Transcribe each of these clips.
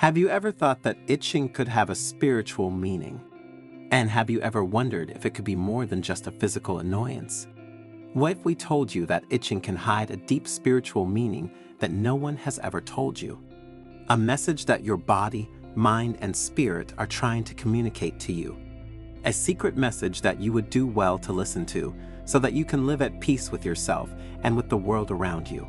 Have you ever thought that itching could have a spiritual meaning? And have you ever wondered if it could be more than just a physical annoyance? What if we told you that itching can hide a deep spiritual meaning that no one has ever told you? A message that your body, mind, and spirit are trying to communicate to you. A secret message that you would do well to listen to so that you can live at peace with yourself and with the world around you.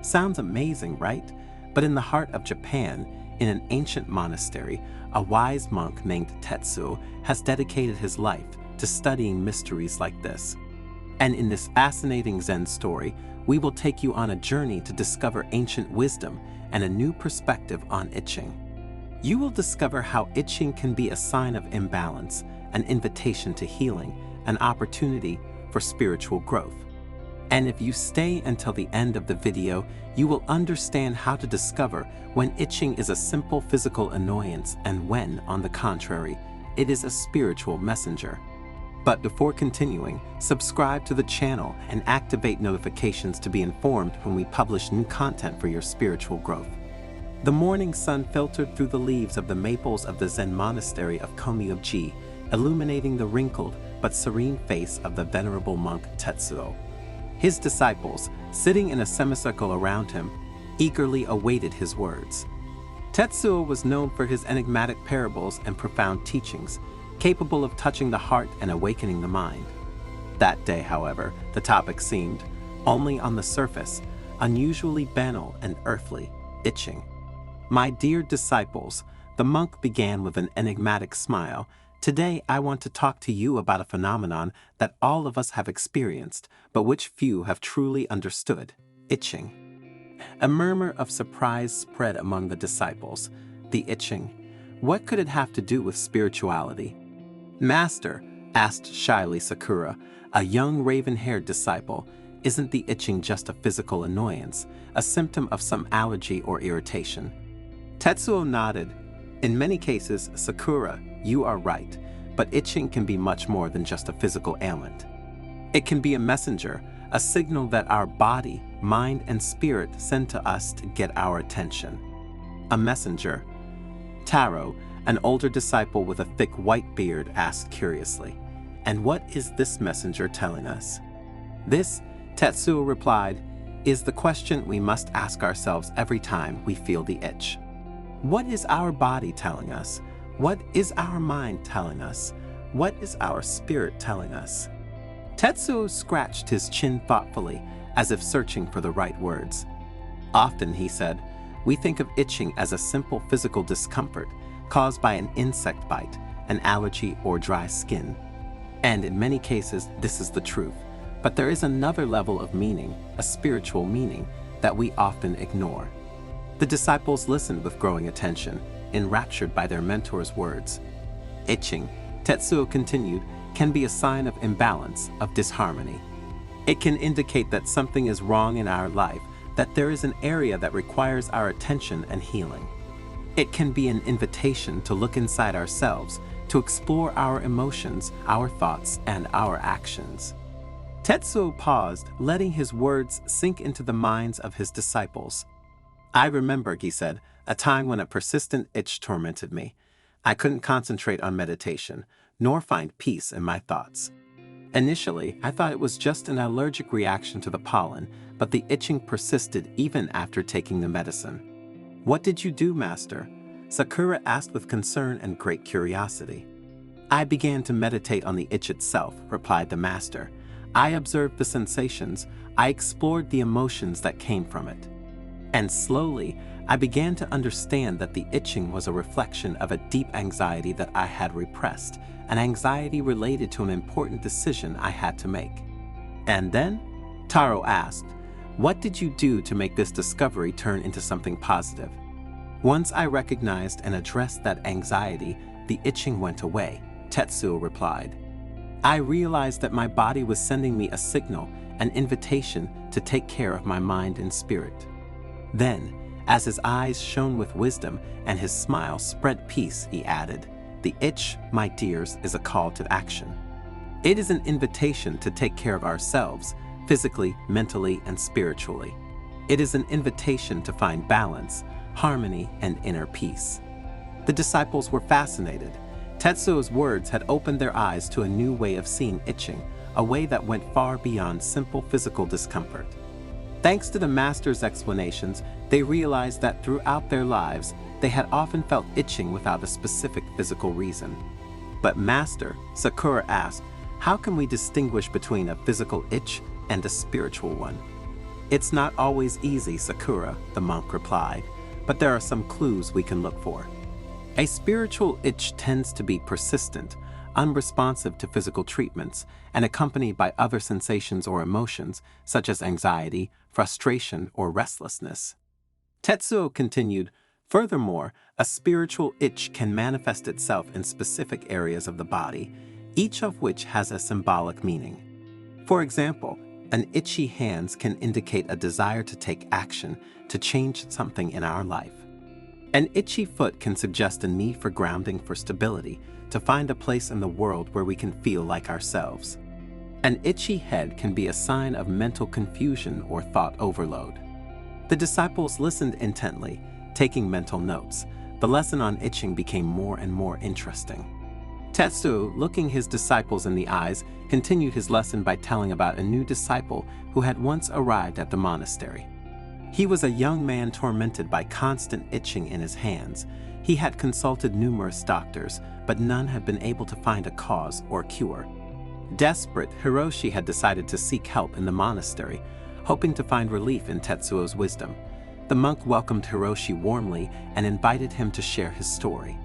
Sounds amazing, right? But in the heart of Japan, in an ancient monastery, a wise monk named Tetsuo has dedicated his life to studying mysteries like this. And in this fascinating Zen story, we will take you on a journey to discover ancient wisdom and a new perspective on itching. You will discover how itching can be a sign of imbalance, an invitation to healing, an opportunity for spiritual growth. And if you stay until the end of the video, you will understand how to discover when itching is a simple physical annoyance and when, on the contrary, it is a spiritual messenger. But before continuing, subscribe to the channel and activate notifications to be informed when we publish new content for your spiritual growth. The morning sun filtered through the leaves of the maples of the Zen monastery of Komyuji, illuminating the wrinkled but serene face of the venerable monk Tetsuo. His disciples, sitting in a semicircle around him, eagerly awaited his words. Tetsuo was known for his enigmatic parables and profound teachings, capable of touching the heart and awakening the mind. That day, however, the topic seemed, only on the surface, unusually banal and earthly, itching. My dear disciples, the monk began with an enigmatic smile. Today, I want to talk to you about a phenomenon that all of us have experienced, but which few have truly understood: itching. A murmur of surprise spread among the disciples. The itching. What could it have to do with spirituality? Master, asked shyly Sakura, a young raven-haired disciple, isn't the itching just a physical annoyance, a symptom of some allergy or irritation? Tetsuo nodded. In many cases, Sakura, you are right, but itching can be much more than just a physical ailment. It can be a messenger, a signal that our body, mind, and spirit send to us to get our attention. A messenger. Taro, an older disciple with a thick white beard, asked curiously, "And what is this messenger telling us?" This, Tetsuo replied, is the question we must ask ourselves every time we feel the itch. What is our body telling us? What is our mind telling us? What is our spirit telling us? Tetsuo scratched his chin thoughtfully, as if searching for the right words. Often, he said, we think of itching as a simple physical discomfort caused by an insect bite, an allergy, or dry skin. And in many cases, this is the truth. But there is another level of meaning, a spiritual meaning, that we often ignore. The disciples listened with growing attention, enraptured by their mentor's words. Itching, Tetsuo continued, can be a sign of imbalance, of disharmony. It can indicate that something is wrong in our life, that there is an area that requires our attention and healing. It can be an invitation to look inside ourselves, to explore our emotions, our thoughts, and our actions. Tetsuo paused, letting his words sink into the minds of his disciples. I remember, he said, a time when a persistent itch tormented me. I couldn't concentrate on meditation, nor find peace in my thoughts. Initially, I thought it was just an allergic reaction to the pollen, but the itching persisted even after taking the medicine. What did you do, Master? Sakura asked with concern and great curiosity. I began to meditate on the itch itself, replied the Master. I observed the sensations, I explored the emotions that came from it. And slowly, I began to understand that the itching was a reflection of a deep anxiety that I had repressed, an anxiety related to an important decision I had to make. And then? Taro asked, what did you do to make this discovery turn into something positive? Once I recognized and addressed that anxiety, the itching went away, Tetsuo replied. I realized that my body was sending me a signal, an invitation to take care of my mind and spirit. Then, as his eyes shone with wisdom and his smile spread peace, he added, the itch, my dears, is a call to action. It is an invitation to take care of ourselves, physically, mentally, and spiritually. It is an invitation to find balance, harmony, and inner peace. The disciples were fascinated. Tetsuo's words had opened their eyes to a new way of seeing itching, a way that went far beyond simple physical discomfort. Thanks to the master's explanations, they realized that throughout their lives, they had often felt itching without a specific physical reason. But Master, Sakura asked, how can we distinguish between a physical itch and a spiritual one? It's not always easy, Sakura, the monk replied, but there are some clues we can look for. A spiritual itch tends to be persistent, unresponsive to physical treatments, and accompanied by other sensations or emotions, such as anxiety, frustration, or restlessness. Tetsuo continued, furthermore, a spiritual itch can manifest itself in specific areas of the body, each of which has a symbolic meaning. For example, an itchy hand can indicate a desire to take action to change something in our life. An itchy foot can suggest a need for grounding, for stability, to find a place in the world where we can feel like ourselves. An itchy head can be a sign of mental confusion or thought overload. The disciples listened intently, taking mental notes. The lesson on itching became more and more interesting. Tetsuo, looking his disciples in the eyes, continued his lesson by telling about a new disciple who had once arrived at the monastery. He was a young man tormented by constant itching in his hands. He had consulted numerous doctors, but none had been able to find a cause or cure. Desperate, Hiroshi had decided to seek help in the monastery, hoping to find relief in Tetsuo's wisdom. The monk welcomed Hiroshi warmly and invited him to share his story.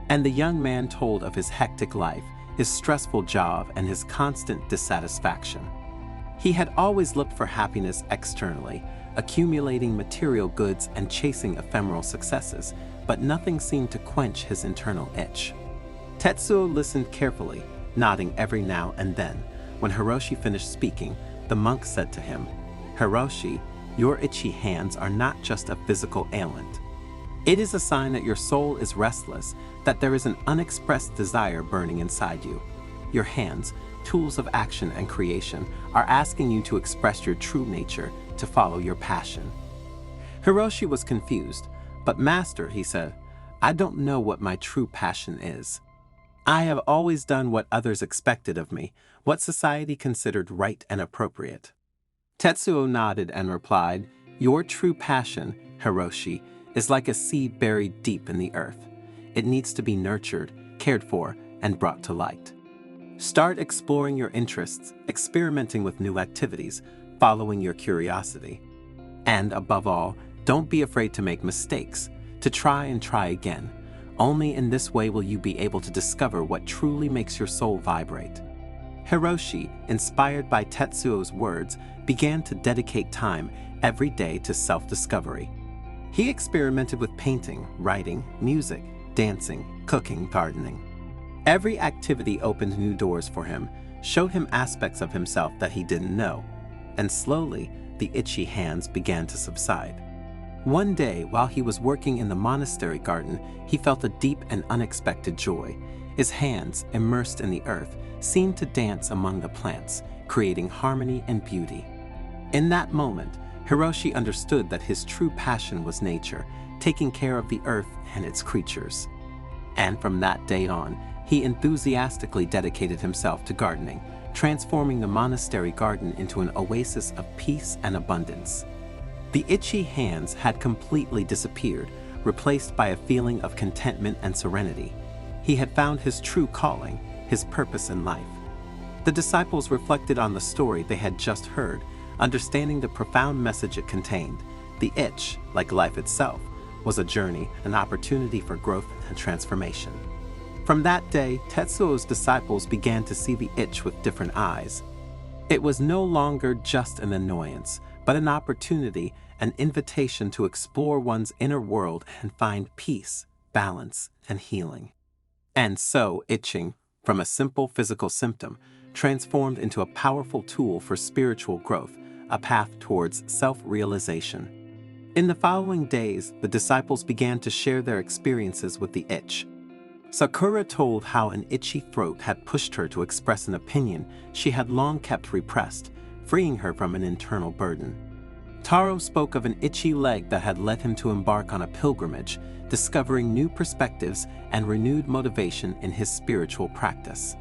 And the young man told of his hectic life, his stressful job, and his constant dissatisfaction. He had always looked for happiness externally, accumulating material goods and chasing ephemeral successes, but nothing seemed to quench his internal itch. Tetsuo listened carefully, nodding every now and then. When Hiroshi finished speaking, the monk said to him, "Hiroshi, your itchy hands are not just a physical ailment. It is a sign that your soul is restless, that there is an unexpressed desire burning inside you. Your hands, tools of action and creation, are asking you to express your true nature, to follow your passion." Hiroshi was confused, but Master, he said, I don't know what my true passion is. I have always done what others expected of me, what society considered right and appropriate. Tetsuo nodded and replied, your true passion, Hiroshi, is like a seed buried deep in the earth. It needs to be nurtured, cared for, and brought to light. Start exploring your interests, experimenting with new activities, following your curiosity. And above all, don't be afraid to make mistakes, to try and try again. Only in this way will you be able to discover what truly makes your soul vibrate. Hiroshi, inspired by Tetsuo's words, began to dedicate time every day to self-discovery. He experimented with painting, writing, music, dancing, cooking, gardening. Every activity opened new doors for him, showed him aspects of himself that he didn't know, and slowly the itchy hands began to subside. One day, while he was working in the monastery garden, he felt a deep and unexpected joy. His hands, immersed in the earth, seemed to dance among the plants, creating harmony and beauty. In that moment, Hiroshi understood that his true passion was nature, taking care of the earth and its creatures. And from that day on, he enthusiastically dedicated himself to gardening, transforming the monastery garden into an oasis of peace and abundance. The itchy hands had completely disappeared, replaced by a feeling of contentment and serenity. He had found his true calling, his purpose in life. The disciples reflected on the story they had just heard, understanding the profound message it contained. The itch, like life itself, was a journey, an opportunity for growth and transformation. From that day, Tetsuo's disciples began to see the itch with different eyes. It was no longer just an annoyance, but an opportunity, an invitation to explore one's inner world and find peace, balance, and healing. And so, itching, from a simple physical symptom, transformed into a powerful tool for spiritual growth, a path towards self-realization. In the following days, the disciples began to share their experiences with the itch. Sakura told how an itchy throat had pushed her to express an opinion she had long kept repressed, freeing her from an internal burden. Taro spoke of an itchy leg that had led him to embark on a pilgrimage, discovering new perspectives and renewed motivation in his spiritual practice.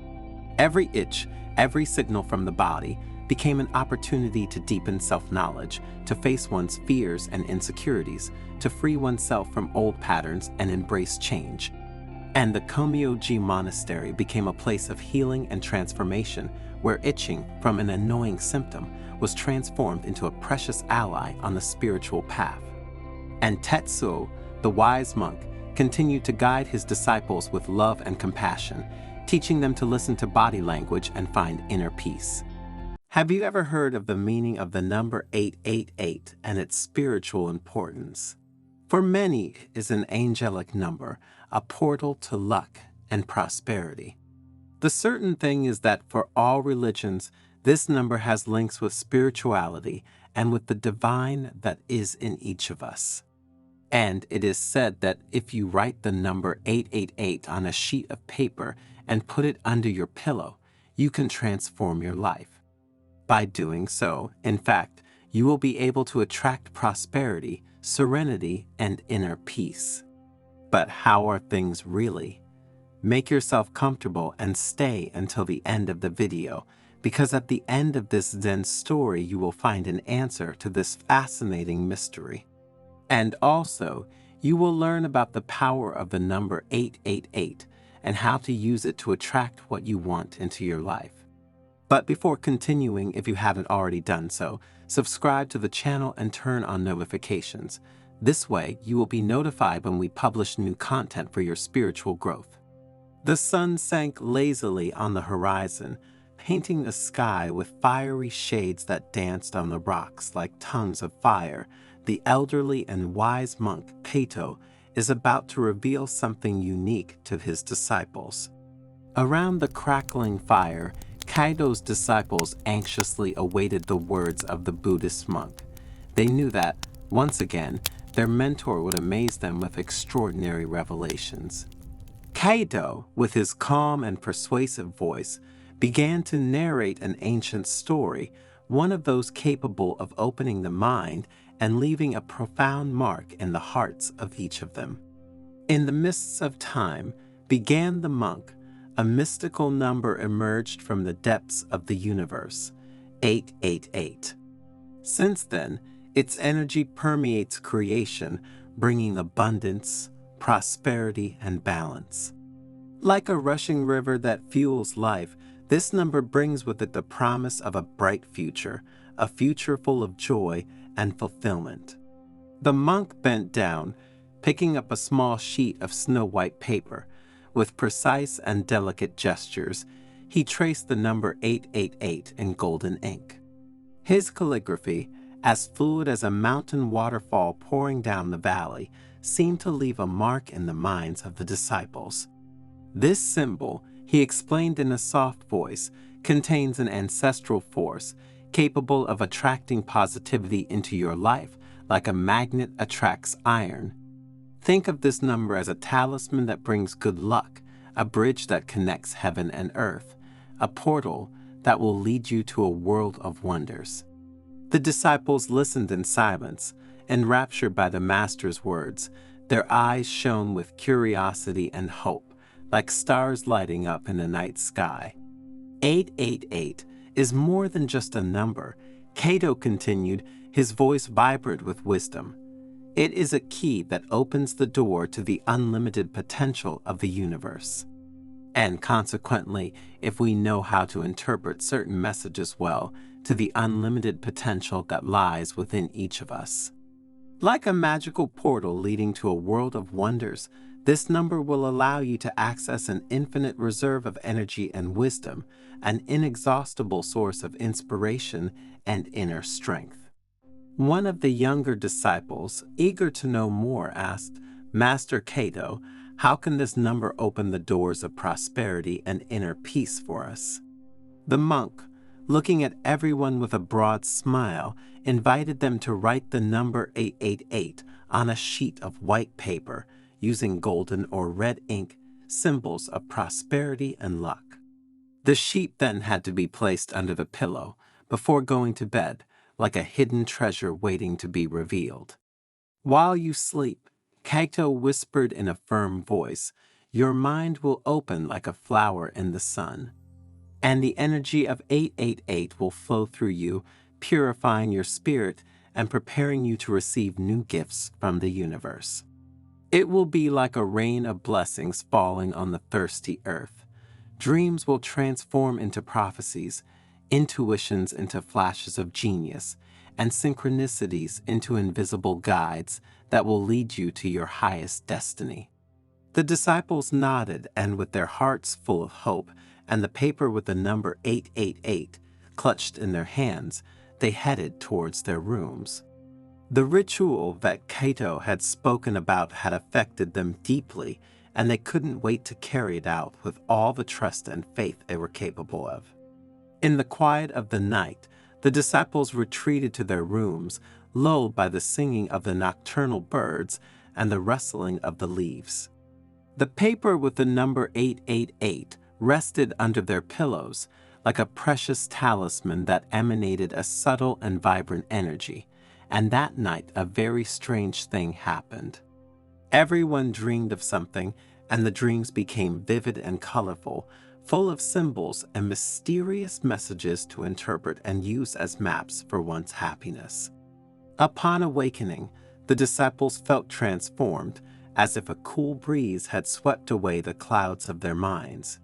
Every itch, every signal from the body, became an opportunity to deepen self-knowledge, to face one's fears and insecurities, to free oneself from old patterns and embrace change. And the Komyoji Monastery became a place of healing and transformation, where itching, from an annoying symptom, was transformed into a precious ally on the spiritual path. And Tetsuo, the wise monk, continued to guide his disciples with love and compassion, teaching them to listen to body language and find inner peace. Have you ever heard of the meaning of the number 888 and its spiritual importance? For many, it is an angelic number, a portal to luck and prosperity. The certain thing is that for all religions, this number has links with spirituality and with the divine that is in each of us. And it is said that if you write the number 888 on a sheet of paper and put it under your pillow, you can transform your life. By doing so, in fact, you will be able to attract prosperity, serenity, and inner peace. But how are things really? Make yourself comfortable and stay until the end of the video, because at the end of this Zen story you will find an answer to this fascinating mystery. And also, you will learn about the power of the number 888 and how to use it to attract what you want into your life. But before continuing, if you haven't already done so, subscribe to the channel and turn on notifications. This way, you will be notified when we publish new content for your spiritual growth. The sun sank lazily on the horizon, painting the sky with fiery shades that danced on the rocks like tongues of fire. The elderly and wise monk, Kato, is about to reveal something unique to his disciples. Around the crackling fire, Kaido's disciples anxiously awaited the words of the Buddhist monk. They knew that, once again, their mentor would amaze them with extraordinary revelations. Kaido, with his calm and persuasive voice, began to narrate an ancient story, one of those capable of opening the mind and leaving a profound mark in the hearts of each of them. In the mists of time, began the monk, a mystical number emerged from the depths of the universe, 888. Since then, its energy permeates creation, bringing abundance, prosperity, and balance. Like a rushing river that fuels life, this number brings with it the promise of a bright future, a future full of joy and fulfillment. The monk bent down, picking up a small sheet of snow-white paper. With precise and delicate gestures, he traced the number 888 in golden ink. His calligraphy, as fluid as a mountain waterfall pouring down the valley, seemed to leave a mark in the minds of the disciples. This symbol, he explained in a soft voice, contains an ancestral force capable of attracting positivity into your life like a magnet attracts iron. Think of this number as a talisman that brings good luck, a bridge that connects heaven and earth, a portal that will lead you to a world of wonders. The disciples listened in silence, enraptured by the Master's words. Their eyes shone with curiosity and hope, like stars lighting up in the night sky. 888 is more than just a number, Kato continued, his voice vibrant with wisdom. It is a key that opens the door to the unlimited potential of the universe. And consequently, if we know how to interpret certain messages well, to the unlimited potential that lies within each of us. Like a magical portal leading to a world of wonders, this number will allow you to access an infinite reserve of energy and wisdom, an inexhaustible source of inspiration and inner strength. One of the younger disciples, eager to know more, asked, "Master Kato, how can this number open the doors of prosperity and inner peace for us?" The monk, looking at everyone with a broad smile, invited them to write the number 888 on a sheet of white paper, using golden or red ink, symbols of prosperity and luck. The sheet then had to be placed under the pillow. Before going to bed, like a hidden treasure waiting to be revealed. While you sleep, Kaito whispered in a firm voice, your mind will open like a flower in the sun, and the energy of 888 will flow through you, purifying your spirit and preparing you to receive new gifts from the universe. It will be like a rain of blessings falling on the thirsty earth. Dreams will transform into prophecies, intuitions into flashes of genius, and synchronicities into invisible guides that will lead you to your highest destiny. The disciples nodded, and with their hearts full of hope and the paper with the number 888 clutched in their hands, they headed towards their rooms. The ritual that Kaito had spoken about had affected them deeply, and they couldn't wait to carry it out with all the trust and faith they were capable of. In the quiet of the night, the disciples retreated to their rooms, lulled by the singing of the nocturnal birds and the rustling of the leaves. The paper with the number 888 rested under their pillows like a precious talisman that emanated a subtle and vibrant energy, and that night a very strange thing happened. Everyone dreamed of something, and the dreams became vivid and colorful, full of symbols and mysterious messages to interpret and use as maps for one's happiness. Upon awakening, the disciples felt transformed, as if a cool breeze had swept away the clouds of their minds.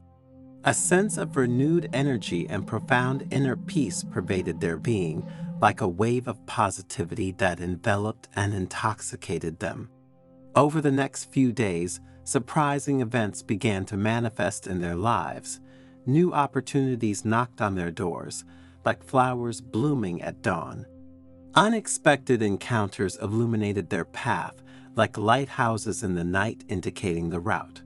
A sense of renewed energy and profound inner peace pervaded their being, like a wave of positivity that enveloped and intoxicated them. Over the next few days, surprising events began to manifest in their lives. New opportunities knocked on their doors, like flowers blooming at dawn. Unexpected encounters illuminated their path, like lighthouses in the night indicating the route.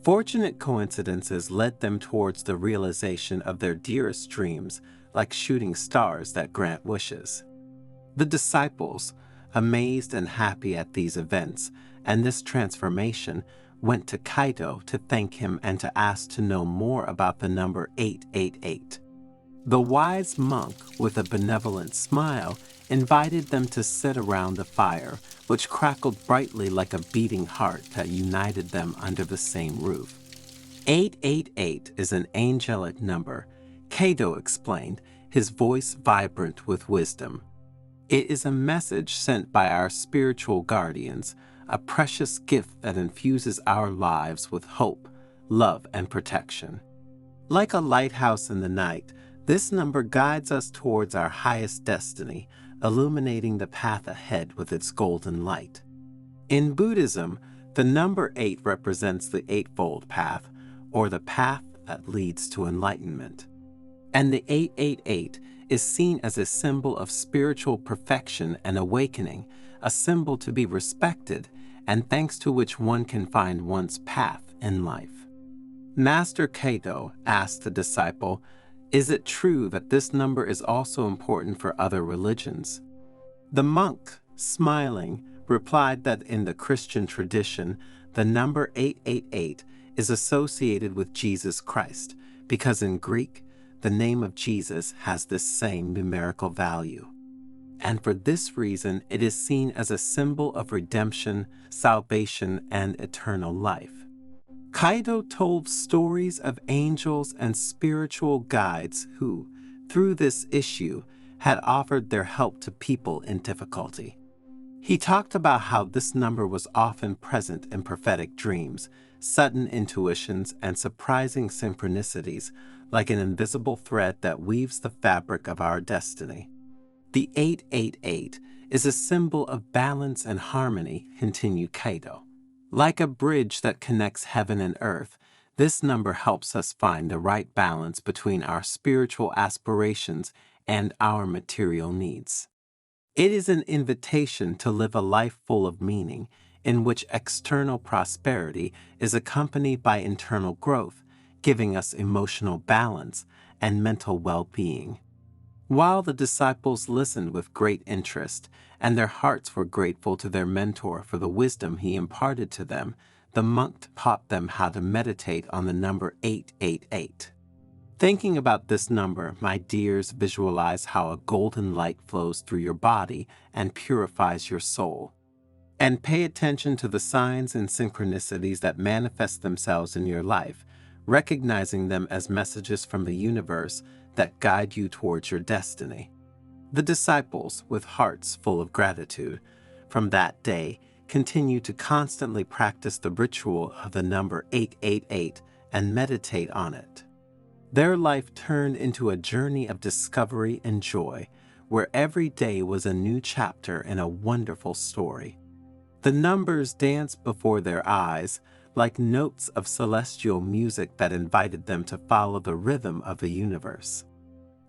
Fortunate coincidences led them towards the realization of their dearest dreams, like shooting stars that grant wishes. The disciples, amazed and happy at these events and this transformation, went to Kaito to thank him and to ask to know more about the number 888. The wise monk, with a benevolent smile, invited them to sit around the fire, which crackled brightly like a beating heart that united them under the same roof. 888 is an angelic number, Kaito explained, his voice vibrant with wisdom. It is a message sent by our spiritual guardians, a precious gift that infuses our lives with hope, love, and protection. Like a lighthouse in the night, this number guides us towards our highest destiny, illuminating the path ahead with its golden light. In Buddhism, the number 8 represents the Eightfold Path, or the path that leads to enlightenment. And the 888 is seen as a symbol of spiritual perfection and awakening, a symbol to be respected, and thanks to which one can find one's path in life. Master Kaito asked the disciple, "Is it true that this number is also important for other religions?" The monk, smiling, replied that in the Christian tradition, the number 888 is associated with Jesus Christ, because in Greek, the name of Jesus has this same numerical value. And for this reason, it is seen as a symbol of redemption, salvation, and eternal life. Kaito told stories of angels and spiritual guides who, through this issue, had offered their help to people in difficulty. He talked about how this number was often present in prophetic dreams, sudden intuitions, and surprising synchronicities, like an invisible thread that weaves the fabric of our destiny. The 888 is a symbol of balance and harmony, continued Kaito. Like a bridge that connects heaven and earth, this number helps us find the right balance between our spiritual aspirations and our material needs. It is an invitation to live a life full of meaning, in which external prosperity is accompanied by internal growth, giving us emotional balance and mental well-being. While the disciples listened with great interest, and their hearts were grateful to their mentor for the wisdom he imparted to them, the monk taught them how to meditate on the number 888. Thinking about this number, my dears, visualize how a golden light flows through your body and purifies your soul. And pay attention to the signs and synchronicities that manifest themselves in your life, recognizing them as messages from the universe that guide you towards your destiny. The disciples, with hearts full of gratitude, from that day continue to constantly practice the ritual of the number 888 and meditate on it. Their life turned into a journey of discovery and joy, where every day was a new chapter in a wonderful story. The numbers danced before their eyes like notes of celestial music that invited them to follow the rhythm of the universe.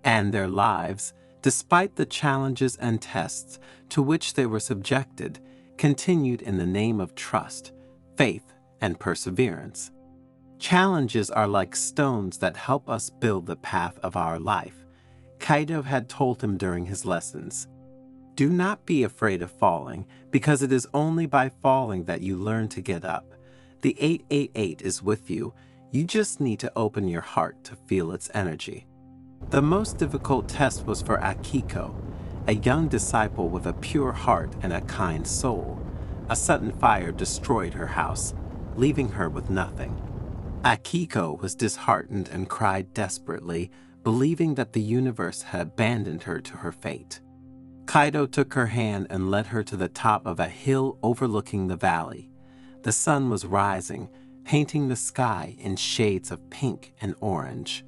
And their lives, despite the challenges and tests to which they were subjected, continued in the name of trust, faith, and perseverance. Challenges are like stones that help us build the path of our life, Kaido had told him during his lessons. Do not be afraid of falling, because it is only by falling that you learn to get up. The 888 is with you. You just need to open your heart to feel its energy. The most difficult test was for Akiko, a young disciple with a pure heart and a kind soul. A sudden fire destroyed her house, leaving her with nothing. Akiko was disheartened and cried desperately, believing that the universe had abandoned her to her fate. Kaido took her hand and led her to the top of a hill overlooking the valley. The sun was rising, painting the sky in shades of pink and orange.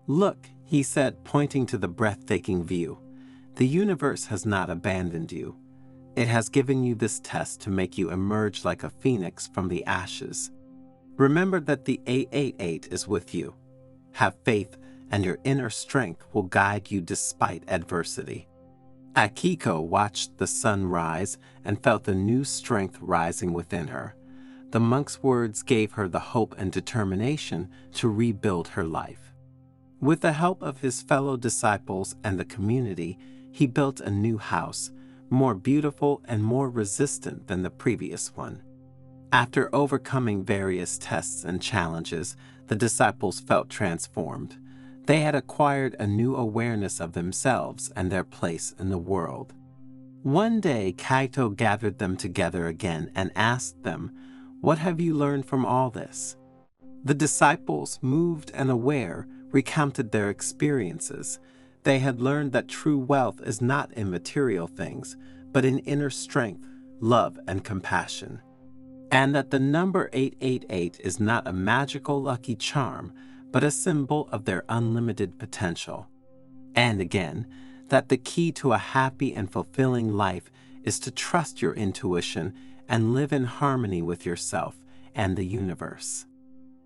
Look, he said, pointing to the breathtaking view. The universe has not abandoned you. It has given you this test to make you emerge like a phoenix from the ashes. Remember that the 888 is with you. Have faith, and your inner strength will guide you despite adversity. Akiko watched the sun rise and felt a new strength rising within her. The monk's words gave her the hope and determination to rebuild her life. With the help of his fellow disciples and the community, he built a new house, more beautiful and more resistant than the previous one. After overcoming various tests and challenges, the disciples felt transformed. They had acquired a new awareness of themselves and their place in the world. One day, Kaito gathered them together again and asked them, "What have you learned from all this?" The disciples, moved and aware, recounted their experiences. They had learned that true wealth is not in material things, but in inner strength, love, and compassion. And that the number 888 is not a magical lucky charm, but a symbol of their unlimited potential. And again, that the key to a happy and fulfilling life is to trust your intuition and live in harmony with yourself and the universe.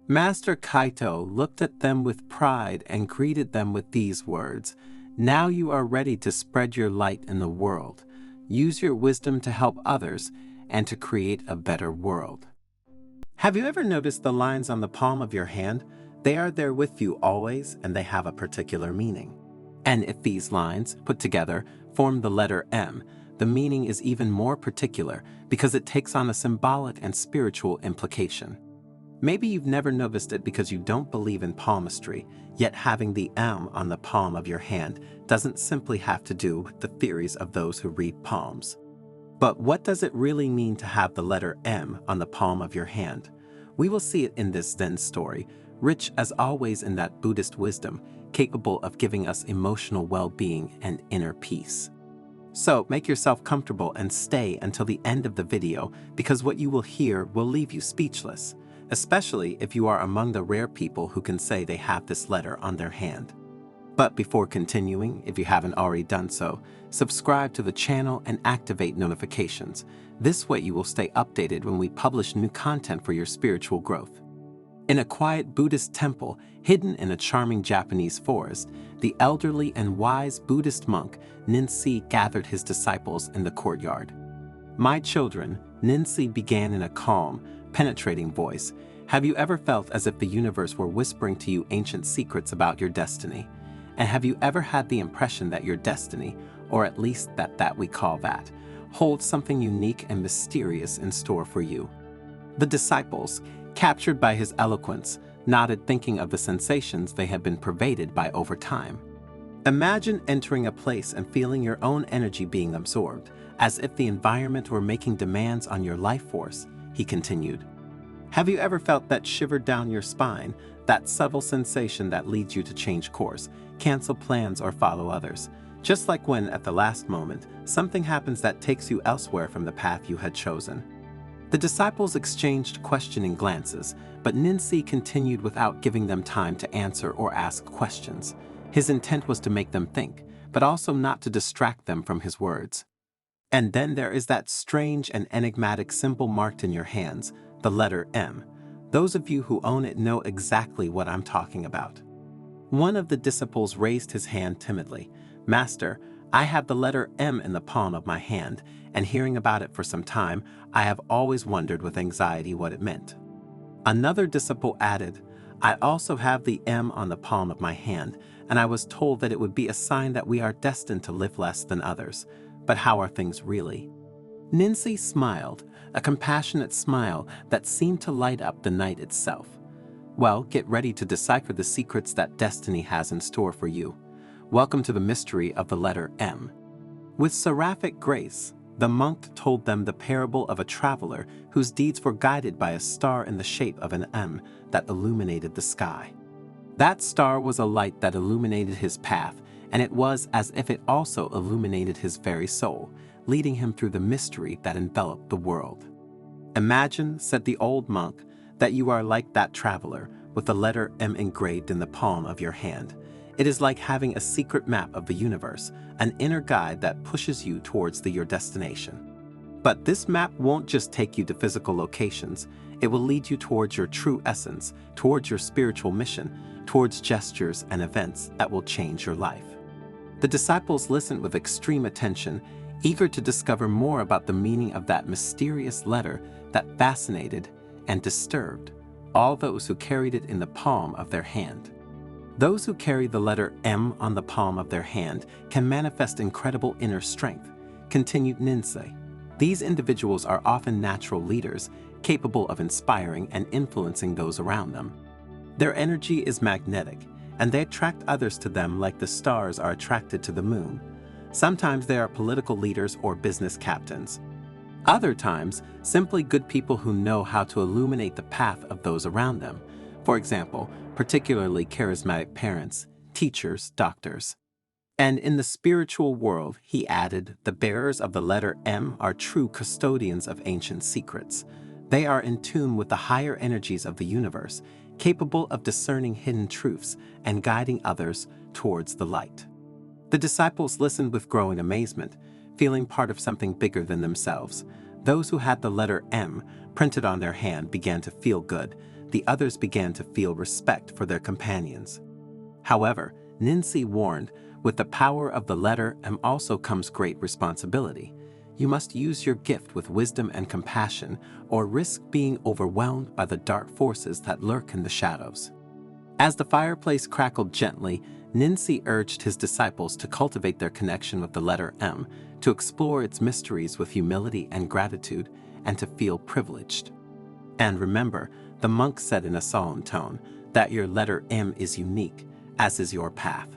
Master Kaito looked at them with pride and greeted them with these words, "Now you are ready to spread your light in the world. Use your wisdom to help others and to create a better world." Have you ever noticed the lines on the palm of your hand? They are there with you always, and they have a particular meaning. And if these lines, put together, form the letter M, the meaning is even more particular because it takes on a symbolic and spiritual implication. Maybe you've never noticed it because you don't believe in palmistry, yet having the M on the palm of your hand doesn't simply have to do with the theories of those who read palms. But what does it really mean to have the letter M on the palm of your hand? We will see it in this Zen story, rich as always in that Buddhist wisdom, capable of giving us emotional well-being and inner peace. So make yourself comfortable and stay until the end of the video, because what you will hear will leave you speechless, especially if you are among the rare people who can say they have this letter on their hand. But before continuing, if you haven't already done so, subscribe to the channel and activate notifications. This way you will stay updated when we publish new content for your spiritual growth. In a quiet Buddhist temple hidden in a charming Japanese forest, the elderly and wise Buddhist monk Ninsi gathered his disciples in the courtyard. "My children," Ninsi began in a calm, penetrating voice, "have you ever felt as if the universe were whispering to you ancient secrets about your destiny? And have you ever had the impression that your destiny, or at least that we call that, holds something unique and mysterious in store for you?" The disciples, captured by his eloquence, nodded, thinking of the sensations they had been pervaded by over time. Imagine entering a place and feeling your own energy being absorbed, as if the environment were making demands on your life force, he continued. Have you ever felt that shiver down your spine, that subtle sensation that leads you to change course, cancel plans, or follow others? Just like when, at the last moment, something happens that takes you elsewhere from the path you had chosen. The disciples exchanged questioning glances, but Ninsi continued without giving them time to answer or ask questions. His intent was to make them think, but also not to distract them from his words. And then there is that strange and enigmatic symbol marked in your hands, the letter M. Those of you who own it know exactly what I'm talking about. One of the disciples raised his hand timidly. Master, I have the letter M in the palm of my hand, and hearing about it for some time, I have always wondered with anxiety what it meant. Another disciple added, I also have the M on the palm of my hand, and I was told that it would be a sign that we are destined to live less than others. But how are things really? Ninsi smiled, a compassionate smile that seemed to light up the night itself. Well, get ready to decipher the secrets that destiny has in store for you. Welcome to the mystery of the letter M. With seraphic grace, the monk told them the parable of a traveler whose deeds were guided by a star in the shape of an M that illuminated the sky. That star was a light that illuminated his path, and it was as if it also illuminated his very soul, leading him through the mystery that enveloped the world. Imagine, said the old monk, that you are like that traveler, with the letter M engraved in the palm of your hand. It is like having a secret map of the universe, an inner guide that pushes you towards your destination. But this map won't just take you to physical locations. It will lead you towards your true essence, towards your spiritual mission, towards gestures and events that will change your life. The disciples listened with extreme attention, eager to discover more about the meaning of that mysterious letter that fascinated and disturbed all those who carried it in the palm of their hand. Those who carry the letter M on the palm of their hand can manifest incredible inner strength, continued Ninsi. These individuals are often natural leaders, capable of inspiring and influencing those around them. Their energy is magnetic, and they attract others to them like the stars are attracted to the moon. Sometimes they are political leaders or business captains. Other times, simply good people who know how to illuminate the path of those around them. For example, particularly charismatic parents, teachers, doctors. And in the spiritual world, he added, the bearers of the letter M are true custodians of ancient secrets. They are in tune with the higher energies of the universe, capable of discerning hidden truths and guiding others towards the light. The disciples listened with growing amazement, feeling part of something bigger than themselves. Those who had the letter M printed on their hand began to feel good. The others began to feel respect for their companions. However, Ninsi warned, with the power of the letter M also comes great responsibility. You must use your gift with wisdom and compassion, or risk being overwhelmed by the dark forces that lurk in the shadows. As the fireplace crackled gently, Ninsi urged his disciples to cultivate their connection with the letter M, to explore its mysteries with humility and gratitude, and to feel privileged. And remember, the monk said in a solemn tone, that your letter M is unique, as is your path.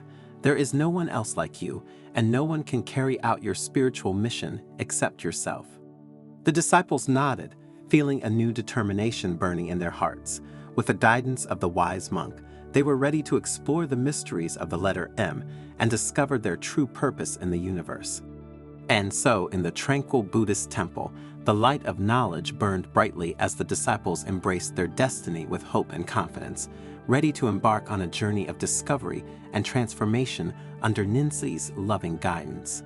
There is no one else like you, and no one can carry out your spiritual mission except yourself. The disciples nodded, feeling a new determination burning in their hearts. With the guidance of the wise monk, they were ready to explore the mysteries of the letter M and discover their true purpose in the universe. And so, in the tranquil Buddhist temple, the light of knowledge burned brightly as the disciples embraced their destiny with hope and confidence, ready to embark on a journey of discovery and transformation under Ninsi's loving guidance.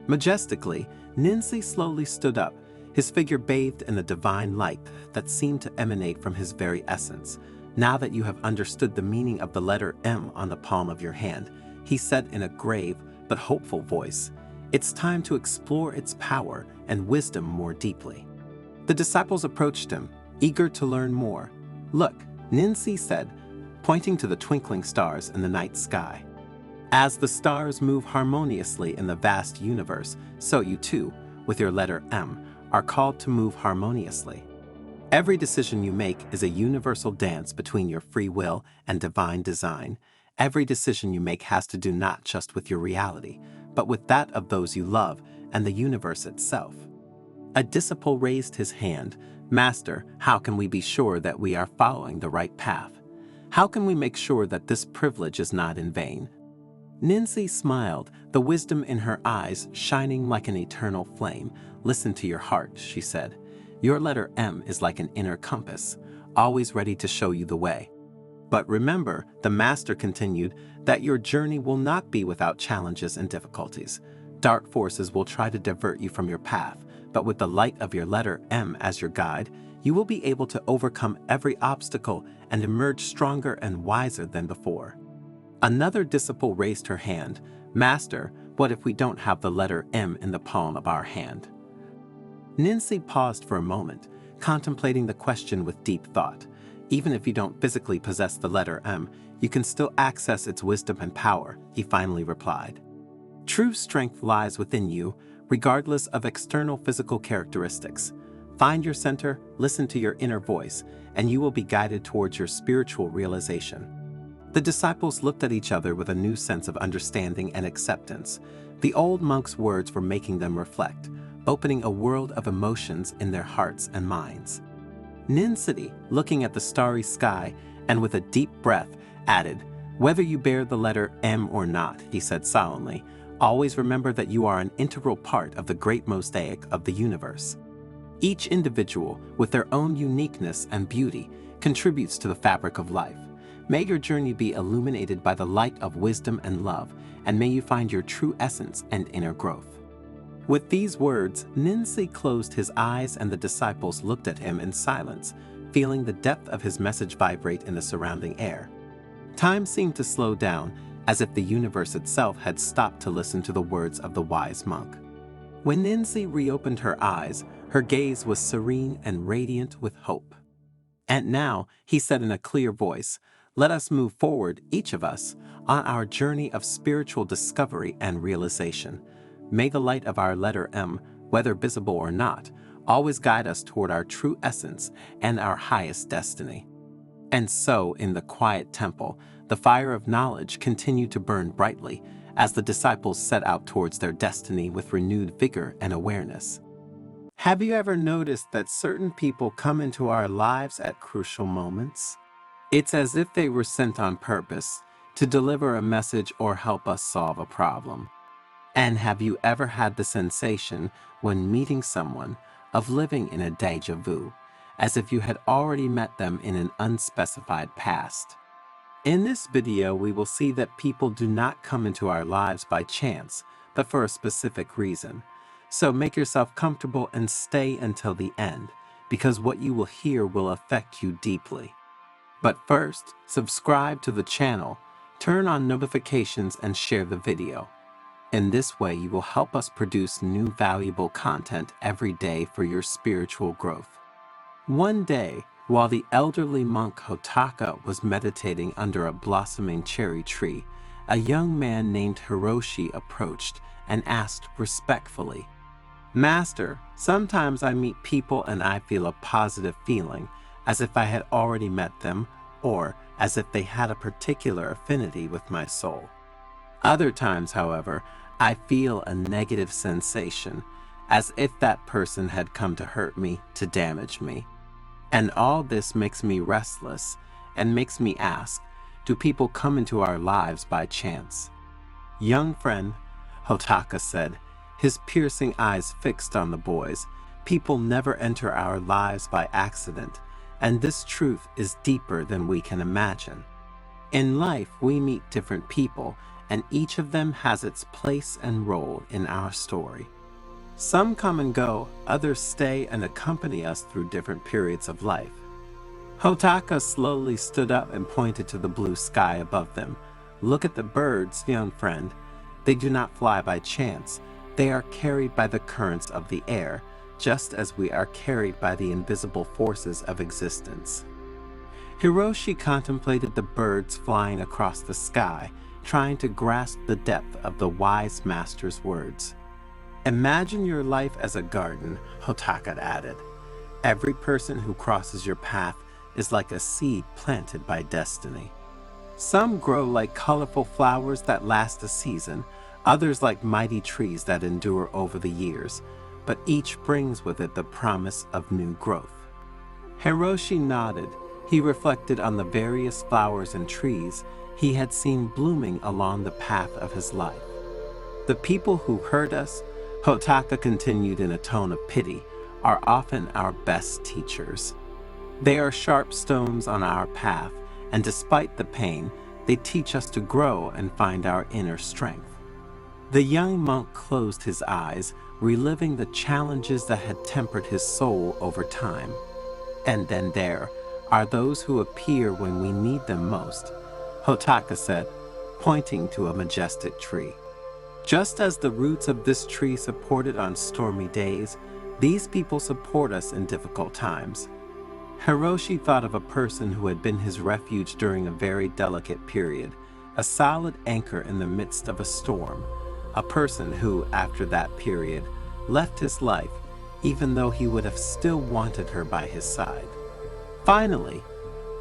Majestically, Ninsi slowly stood up, his figure bathed in a divine light that seemed to emanate from his very essence. Now that you have understood the meaning of the letter M on the palm of your hand, he said in a grave but hopeful voice, it's time to explore its power and wisdom more deeply. The disciples approached him, eager to learn more. Look, Ninsi said, pointing to the twinkling stars in the night sky. As the stars move harmoniously in the vast universe, so you too, with your letter M, are called to move harmoniously. Every decision you make is a universal dance between your free will and divine design. Every decision you make has to do not just with your reality, but with that of those you love and the universe itself. A disciple raised his hand. Master, how can we be sure that we are following the right path? How can we make sure that this privilege is not in vain? Ninsi smiled, the wisdom in her eyes shining like an eternal flame. Listen to your heart, she said. Your letter M is like an inner compass, always ready to show you the way. But remember, the master continued, that your journey will not be without challenges and difficulties. Dark forces will try to divert you from your path, but with the light of your letter M as your guide, you will be able to overcome every obstacle and emerge stronger and wiser than before. Another disciple raised her hand. Master, what if we don't have the letter M in the palm of our hand? Ninsi paused for a moment, contemplating the question with deep thought. Even if you don't physically possess the letter M, you can still access its wisdom and power, he finally replied. True strength lies within you, regardless of external physical characteristics. Find your center, listen to your inner voice, and you will be guided towards your spiritual realization. The disciples looked at each other with a new sense of understanding and acceptance. The old monk's words were making them reflect, opening a world of emotions in their hearts and minds. Ninsi, looking at the starry sky and with a deep breath, added, Whether you bear the letter M or not, he said solemnly, always remember that you are an integral part of the great mosaic of the universe. Each individual, with their own uniqueness and beauty, contributes to the fabric of life. May your journey be illuminated by the light of wisdom and love, and may you find your true essence and inner growth. With these words, Ninsi closed his eyes and the disciples looked at him in silence, feeling the depth of his message vibrate in the surrounding air. Time seemed to slow down, as if the universe itself had stopped to listen to the words of the wise monk. When Ninsi reopened her eyes, her gaze was serene and radiant with hope. And now, he said in a clear voice, let us move forward, each of us, on our journey of spiritual discovery and realization. May the light of our letter M, whether visible or not, always guide us toward our true essence and our highest destiny. And so, in the quiet temple, the fire of knowledge continued to burn brightly as the disciples set out towards their destiny with renewed vigor and awareness. Have you ever noticed that certain people come into our lives at crucial moments? It's as if they were sent on purpose to deliver a message or help us solve a problem. And have you ever had the sensation when meeting someone of living in a déjà vu, as if you had already met them in an unspecified past? In this video, we will see that people do not come into our lives by chance, but for a specific reason. So make yourself comfortable and stay until the end, because what you will hear will affect you deeply. But first, subscribe to the channel, turn on notifications, and share the video. In this way, you will help us produce new valuable content every day for your spiritual growth. One day, while the elderly monk Hotaka was meditating under a blossoming cherry tree, a young man named Hiroshi approached and asked respectfully, Master, sometimes I meet people and I feel a positive feeling, as if I had already met them, or as if they had a particular affinity with my soul. Other times, however, I feel a negative sensation, as if that person had come to hurt me, to damage me. And all this makes me restless and makes me ask, do people come into our lives by chance? Young friend, Hotaka said, his piercing eyes fixed on the boys, people never enter our lives by accident, and this truth is deeper than we can imagine. In life, we meet different people, and each of them has its place and role in our story. Some come and go, others stay and accompany us through different periods of life. Hotaka slowly stood up and pointed to the blue sky above them. Look at the birds, young friend. They do not fly by chance. They are carried by the currents of the air, just as we are carried by the invisible forces of existence. Hiroshi contemplated the birds flying across the sky, trying to grasp the depth of the wise master's words. Imagine your life as a garden, Hotaka added. Every person who crosses your path is like a seed planted by destiny. Some grow like colorful flowers that last a season, others like mighty trees that endure over the years, but each brings with it the promise of new growth. Hiroshi nodded. He reflected on the various flowers and trees he had seen blooming along the path of his life. The people who hurt us, Hotaka continued in a tone of pity, are often our best teachers. They are sharp stones on our path, and despite the pain, they teach us to grow and find our inner strength. The young monk closed his eyes, reliving the challenges that had tempered his soul over time. And then there are those who appear when we need them most, Hotaka said, pointing to a majestic tree. Just as the roots of this tree support it on stormy days, these people support us in difficult times. Hiroshi thought of a person who had been his refuge during a very delicate period, a solid anchor in the midst of a storm, a person who, after that period, left his life, even though he would have still wanted her by his side. Finally,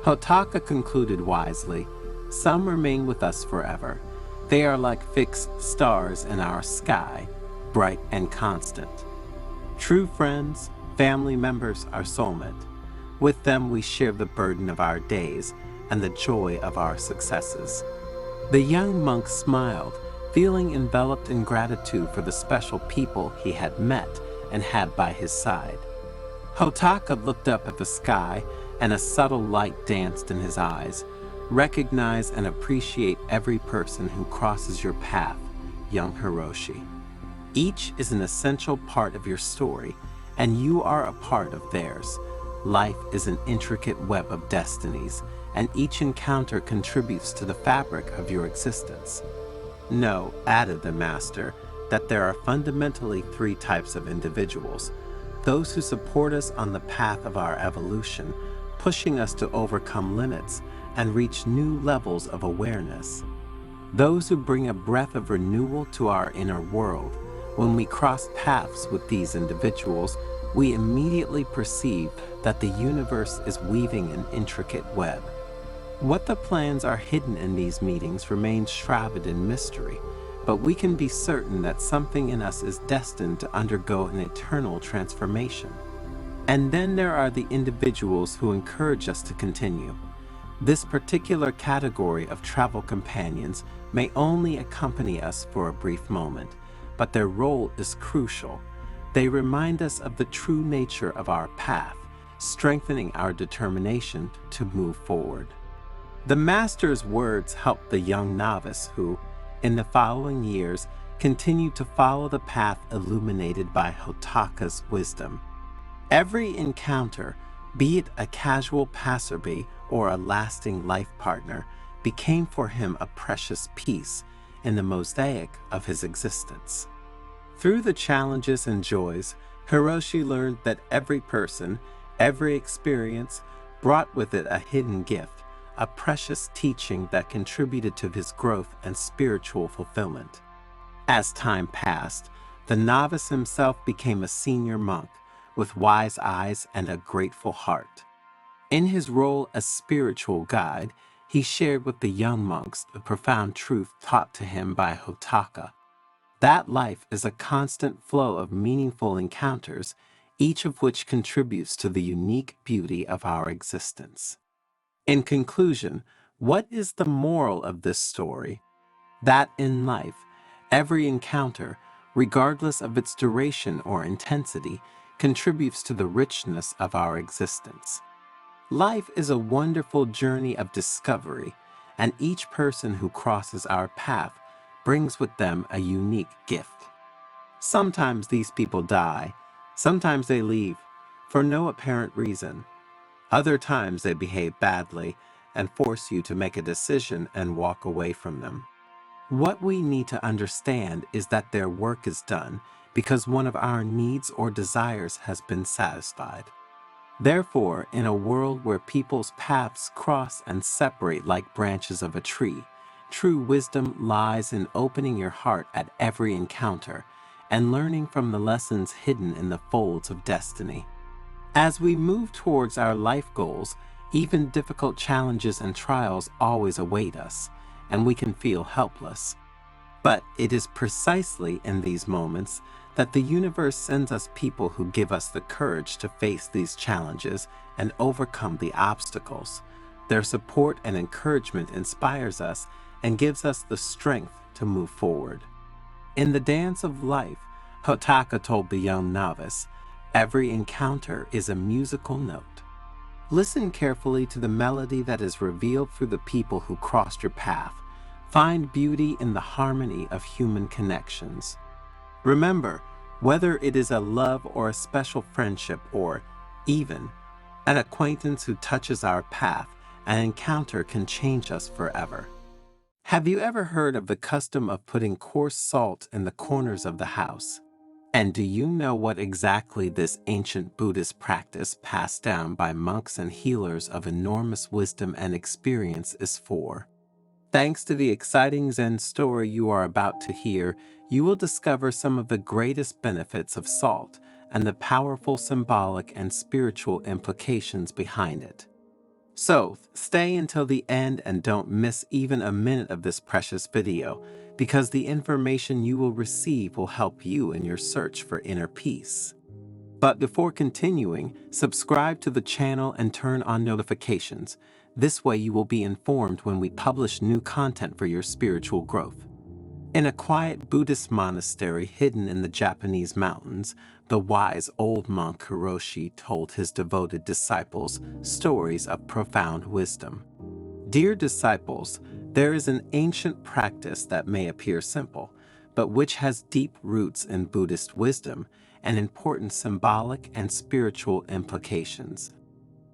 Hotaka concluded wisely, some remain with us forever. They are like fixed stars in our sky, bright and constant. True friends, family members are soulmate. With them we share the burden of our days and the joy of our successes. The young monk smiled, feeling enveloped in gratitude for the special people he had met and had by his side. Hotaka looked up at the sky, and a subtle light danced in his eyes. Recognize and appreciate every person who crosses your path, young Hiroshi. Each is an essential part of your story, and you are a part of theirs. Life is an intricate web of destinies, and each encounter contributes to the fabric of your existence. Know, added the master, that there are fundamentally three types of individuals: those who support us on the path of our evolution, pushing us to overcome limits and reach new levels of awareness; those who bring a breath of renewal to our inner world. When we cross paths with these individuals, we immediately perceive that the universe is weaving an intricate web. What the plans are hidden in these meetings remains shrouded in mystery, but we can be certain that something in us is destined to undergo an eternal transformation. And then there are the individuals who encourage us to continue. This particular category of travel companions may only accompany us for a brief moment, but their role is crucial. They remind us of the true nature of our path, strengthening our determination to move forward. The master's words helped the young novice who, in the following years, continued to follow the path illuminated by Hotaka's wisdom. Every encounter, be it a casual passerby or a lasting life partner, became for him a precious piece in the mosaic of his existence. Through the challenges and joys, Hiroshi learned that every person, every experience, brought with it a hidden gift, a precious teaching that contributed to his growth and spiritual fulfillment. As time passed, the novice himself became a senior monk with wise eyes and a grateful heart. In his role as spiritual guide, he shared with the young monks the profound truth taught to him by Hotaka, that life is a constant flow of meaningful encounters, each of which contributes to the unique beauty of our existence. In conclusion, what is the moral of this story? That in life, every encounter, regardless of its duration or intensity, contributes to the richness of our existence. Life is a wonderful journey of discovery, and each person who crosses our path brings with them a unique gift. Sometimes these people die, sometimes they leave for no apparent reason. Other times they behave badly and force you to make a decision and walk away from them. What we need to understand is that their work is done because one of our needs or desires has been satisfied. Therefore, in a world where people's paths cross and separate like branches of a tree, true wisdom lies in opening your heart at every encounter and learning from the lessons hidden in the folds of destiny. As we move towards our life goals, even difficult challenges and trials always await us, and we can feel helpless. But it is precisely in these moments that the universe sends us people who give us the courage to face these challenges and overcome the obstacles. Their support and encouragement inspires us and gives us the strength to move forward. In the dance of life, Hotaka told the young novice, every encounter is a musical note. Listen carefully to the melody that is revealed through the people who crossed your path. Find beauty in the harmony of human connections. Remember, whether it is a love or a special friendship or, even, an acquaintance who touches our path, an encounter can change us forever. Have you ever heard of the custom of putting coarse salt in the corners of the house? And do you know what exactly this ancient Buddhist practice passed down by monks and healers of enormous wisdom and experience is for? Thanks to the exciting Zen story you are about to hear, you will discover some of the greatest benefits of salt and the powerful symbolic and spiritual implications behind it. So, stay until the end and don't miss even a minute of this precious video, because the information you will receive will help you in your search for inner peace. But before continuing, subscribe to the channel and turn on notifications. This way you will be informed when we publish new content for your spiritual growth. In a quiet Buddhist monastery hidden in the Japanese mountains, the wise old monk Hiroshi told his devoted disciples stories of profound wisdom. Dear disciples, there is an ancient practice that may appear simple, but which has deep roots in Buddhist wisdom and important symbolic and spiritual implications.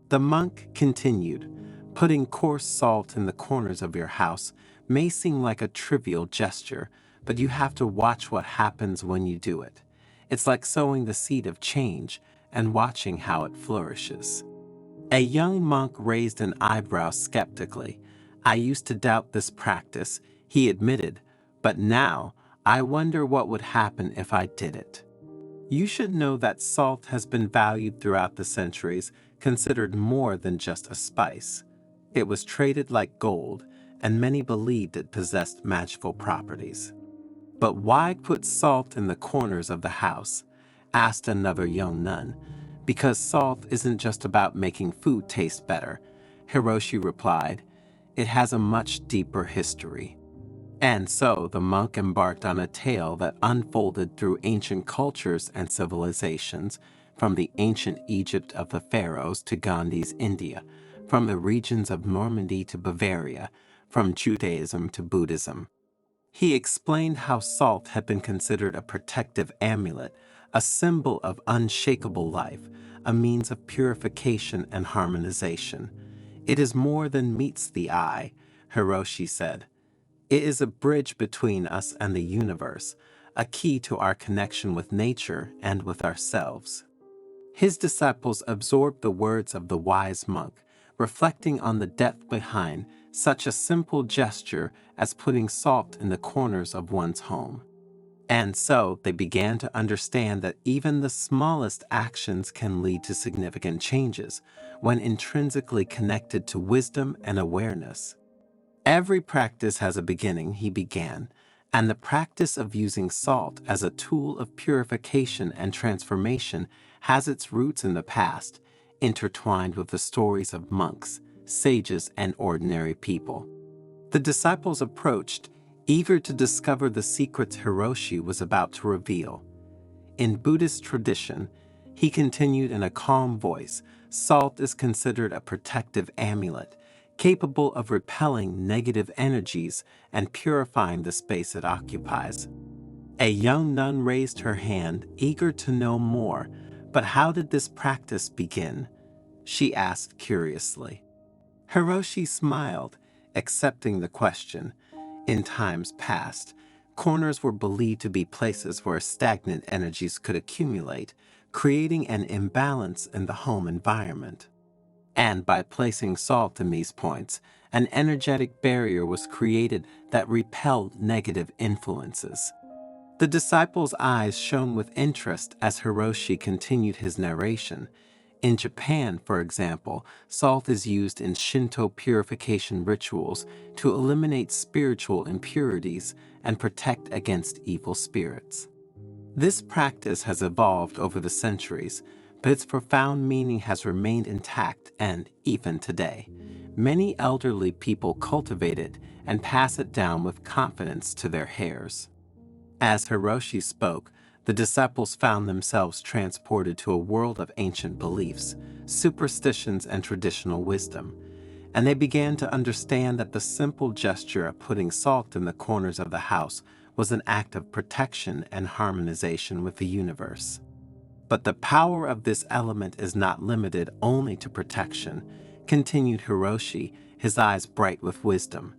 The monk continued, putting coarse salt in the corners of your house may seem like a trivial gesture, but you have to watch what happens when you do it. It's like sowing the seed of change and watching how it flourishes. A young monk raised an eyebrow skeptically. I used to doubt this practice, he admitted, but now I wonder what would happen if I did it. You should know that salt has been valued throughout the centuries, considered more than just a spice. It was traded like gold, and many believed it possessed magical properties. But why put salt in the corners of the house? Asked another young nun. Because salt isn't just about making food taste better, Hiroshi replied. It has a much deeper history. And so the monk embarked on a tale that unfolded through ancient cultures and civilizations, from the ancient Egypt of the pharaohs to Gandhi's India, from the regions of Normandy to Bavaria, from Judaism to Buddhism. He explained how salt had been considered a protective amulet, a symbol of unshakable life, a means of purification and harmonization. It is more than meets the eye, Hiroshi said. It is a bridge between us and the universe, a key to our connection with nature and with ourselves. His disciples absorbed the words of the wise monk, reflecting on the depth behind such a simple gesture as putting salt in the corners of one's home. And so they began to understand that even the smallest actions can lead to significant changes when intrinsically connected to wisdom and awareness. Every practice has a beginning, he began, and the practice of using salt as a tool of purification and transformation has its roots in the past, intertwined with the stories of monks, sages, and ordinary people. The disciples approached, eager to discover the secrets Hiroshi was about to reveal. In Buddhist tradition, he continued in a calm voice, salt is considered a protective amulet, capable of repelling negative energies and purifying the space it occupies. A young nun raised her hand, eager to know more, but how did this practice begin? She asked curiously. Hiroshi smiled, accepting the question. In times past, corners were believed to be places where stagnant energies could accumulate, creating an imbalance in the home environment. And by placing salt in these points, an energetic barrier was created that repelled negative influences. The disciples' eyes shone with interest as Hiroshi continued his narration. In Japan, for example, salt is used in Shinto purification rituals to eliminate spiritual impurities and protect against evil spirits. This practice has evolved over the centuries, but its profound meaning has remained intact and, even today, many elderly people cultivate it and pass it down with confidence to their heirs. As Hiroshi spoke, the disciples found themselves transported to a world of ancient beliefs, superstitions, and traditional wisdom, and they began to understand that the simple gesture of putting salt in the corners of the house was an act of protection and harmonization with the universe. But the power of this element is not limited only to protection, continued Hiroshi, his eyes bright with wisdom.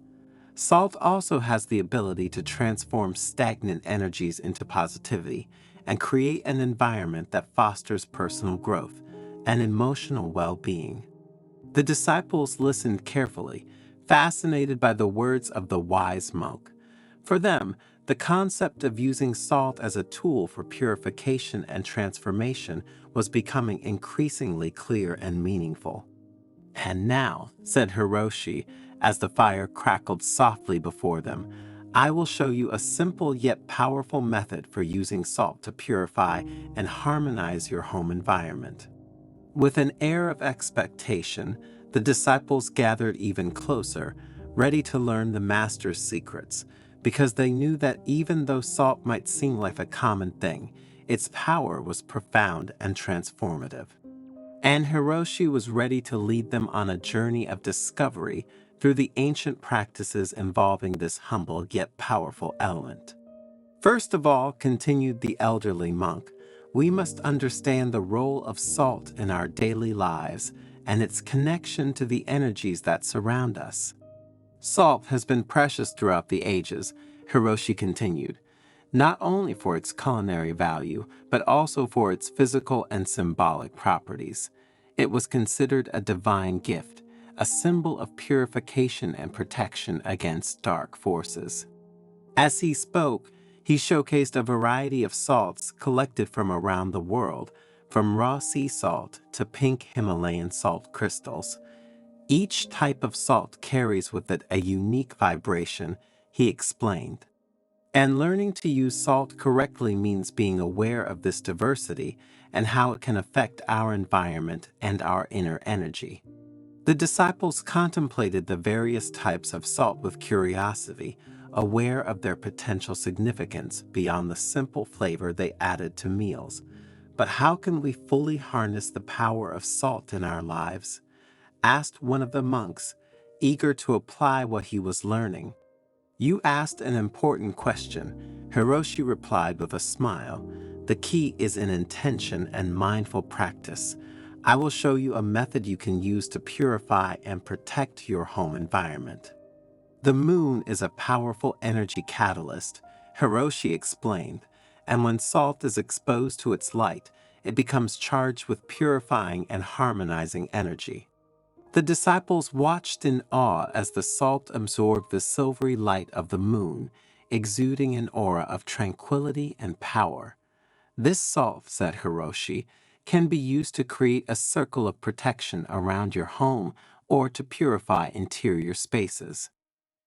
Salt also has the ability to transform stagnant energies into positivity and create an environment that fosters personal growth and emotional well-being. The disciples listened carefully, fascinated by the words of the wise monk. For them, the concept of using salt as a tool for purification and transformation was becoming increasingly clear and meaningful. "And now," said Hiroshi, as the fire crackled softly before them, "I will show you a simple yet powerful method for using salt to purify and harmonize your home environment." With an air of expectation, the disciples gathered even closer, ready to learn the master's secrets, because they knew that even though salt might seem like a common thing, its power was profound and transformative. And Hiroshi was ready to lead them on a journey of discovery through the ancient practices involving this humble yet powerful element. "First of all," continued the elderly monk, "we must understand the role of salt in our daily lives and its connection to the energies that surround us. Salt has been precious throughout the ages," Hiroshi continued, "not only for its culinary value, but also for its physical and symbolic properties. It was considered a divine gift, a symbol of purification and protection against dark forces." As he spoke, he showcased a variety of salts collected from around the world, from raw sea salt to pink Himalayan salt crystals. Each type of salt carries with it a unique vibration, he explained. And learning to use salt correctly means being aware of this diversity and how it can affect our environment and our inner energy. The disciples contemplated the various types of salt with curiosity, aware of their potential significance beyond the simple flavor they added to meals. "But how can we fully harness the power of salt in our lives?" asked one of the monks, eager to apply what he was learning. "You asked an important question," Hiroshi replied with a smile. "The key is in intention and mindful practice. I will show you a method you can use to purify and protect your home environment." "The moon is a powerful energy catalyst," Hiroshi explained, "and when salt is exposed to its light, it becomes charged with purifying and harmonizing energy." The disciples watched in awe as the salt absorbed the silvery light of the moon, exuding an aura of tranquility and power. "This salt," said Hiroshi, "can be used to create a circle of protection around your home or to purify interior spaces."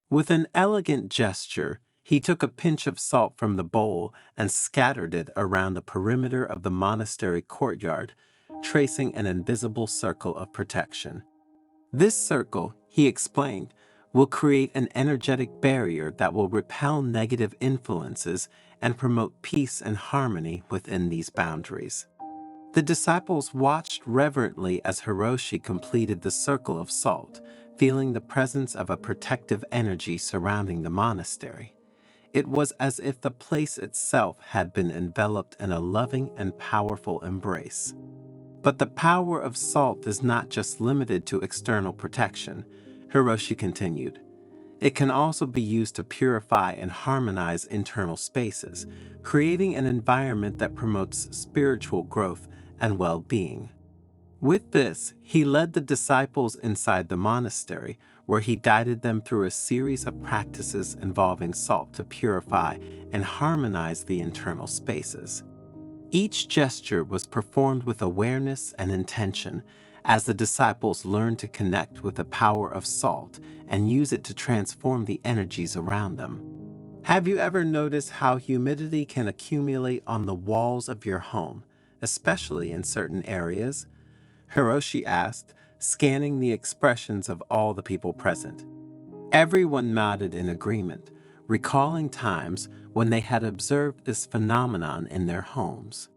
With an elegant gesture, he took a pinch of salt from the bowl and scattered it around the perimeter of the monastery courtyard, tracing an invisible circle of protection. "This circle," he explained, "will create an energetic barrier that will repel negative influences and promote peace and harmony within these boundaries." The disciples watched reverently as Hiroshi completed the circle of salt, feeling the presence of a protective energy surrounding the monastery. It was as if the place itself had been enveloped in a loving and powerful embrace. But the power of salt is not just limited to external protection, Hiroshi continued. It can also be used to purify and harmonize internal spaces, creating an environment that promotes spiritual growth and well-being. With this, he led the disciples inside the monastery, where he guided them through a series of practices involving salt to purify and harmonize the internal spaces. Each gesture was performed with awareness and intention as the disciples learned to connect with the power of salt and use it to transform the energies around them. Have you ever noticed how humidity can accumulate on the walls of your home, especially in certain areas? Hiroshi asked, scanning the expressions of all the people present. Everyone nodded in agreement, recalling times when they had observed this phenomenon in their homes.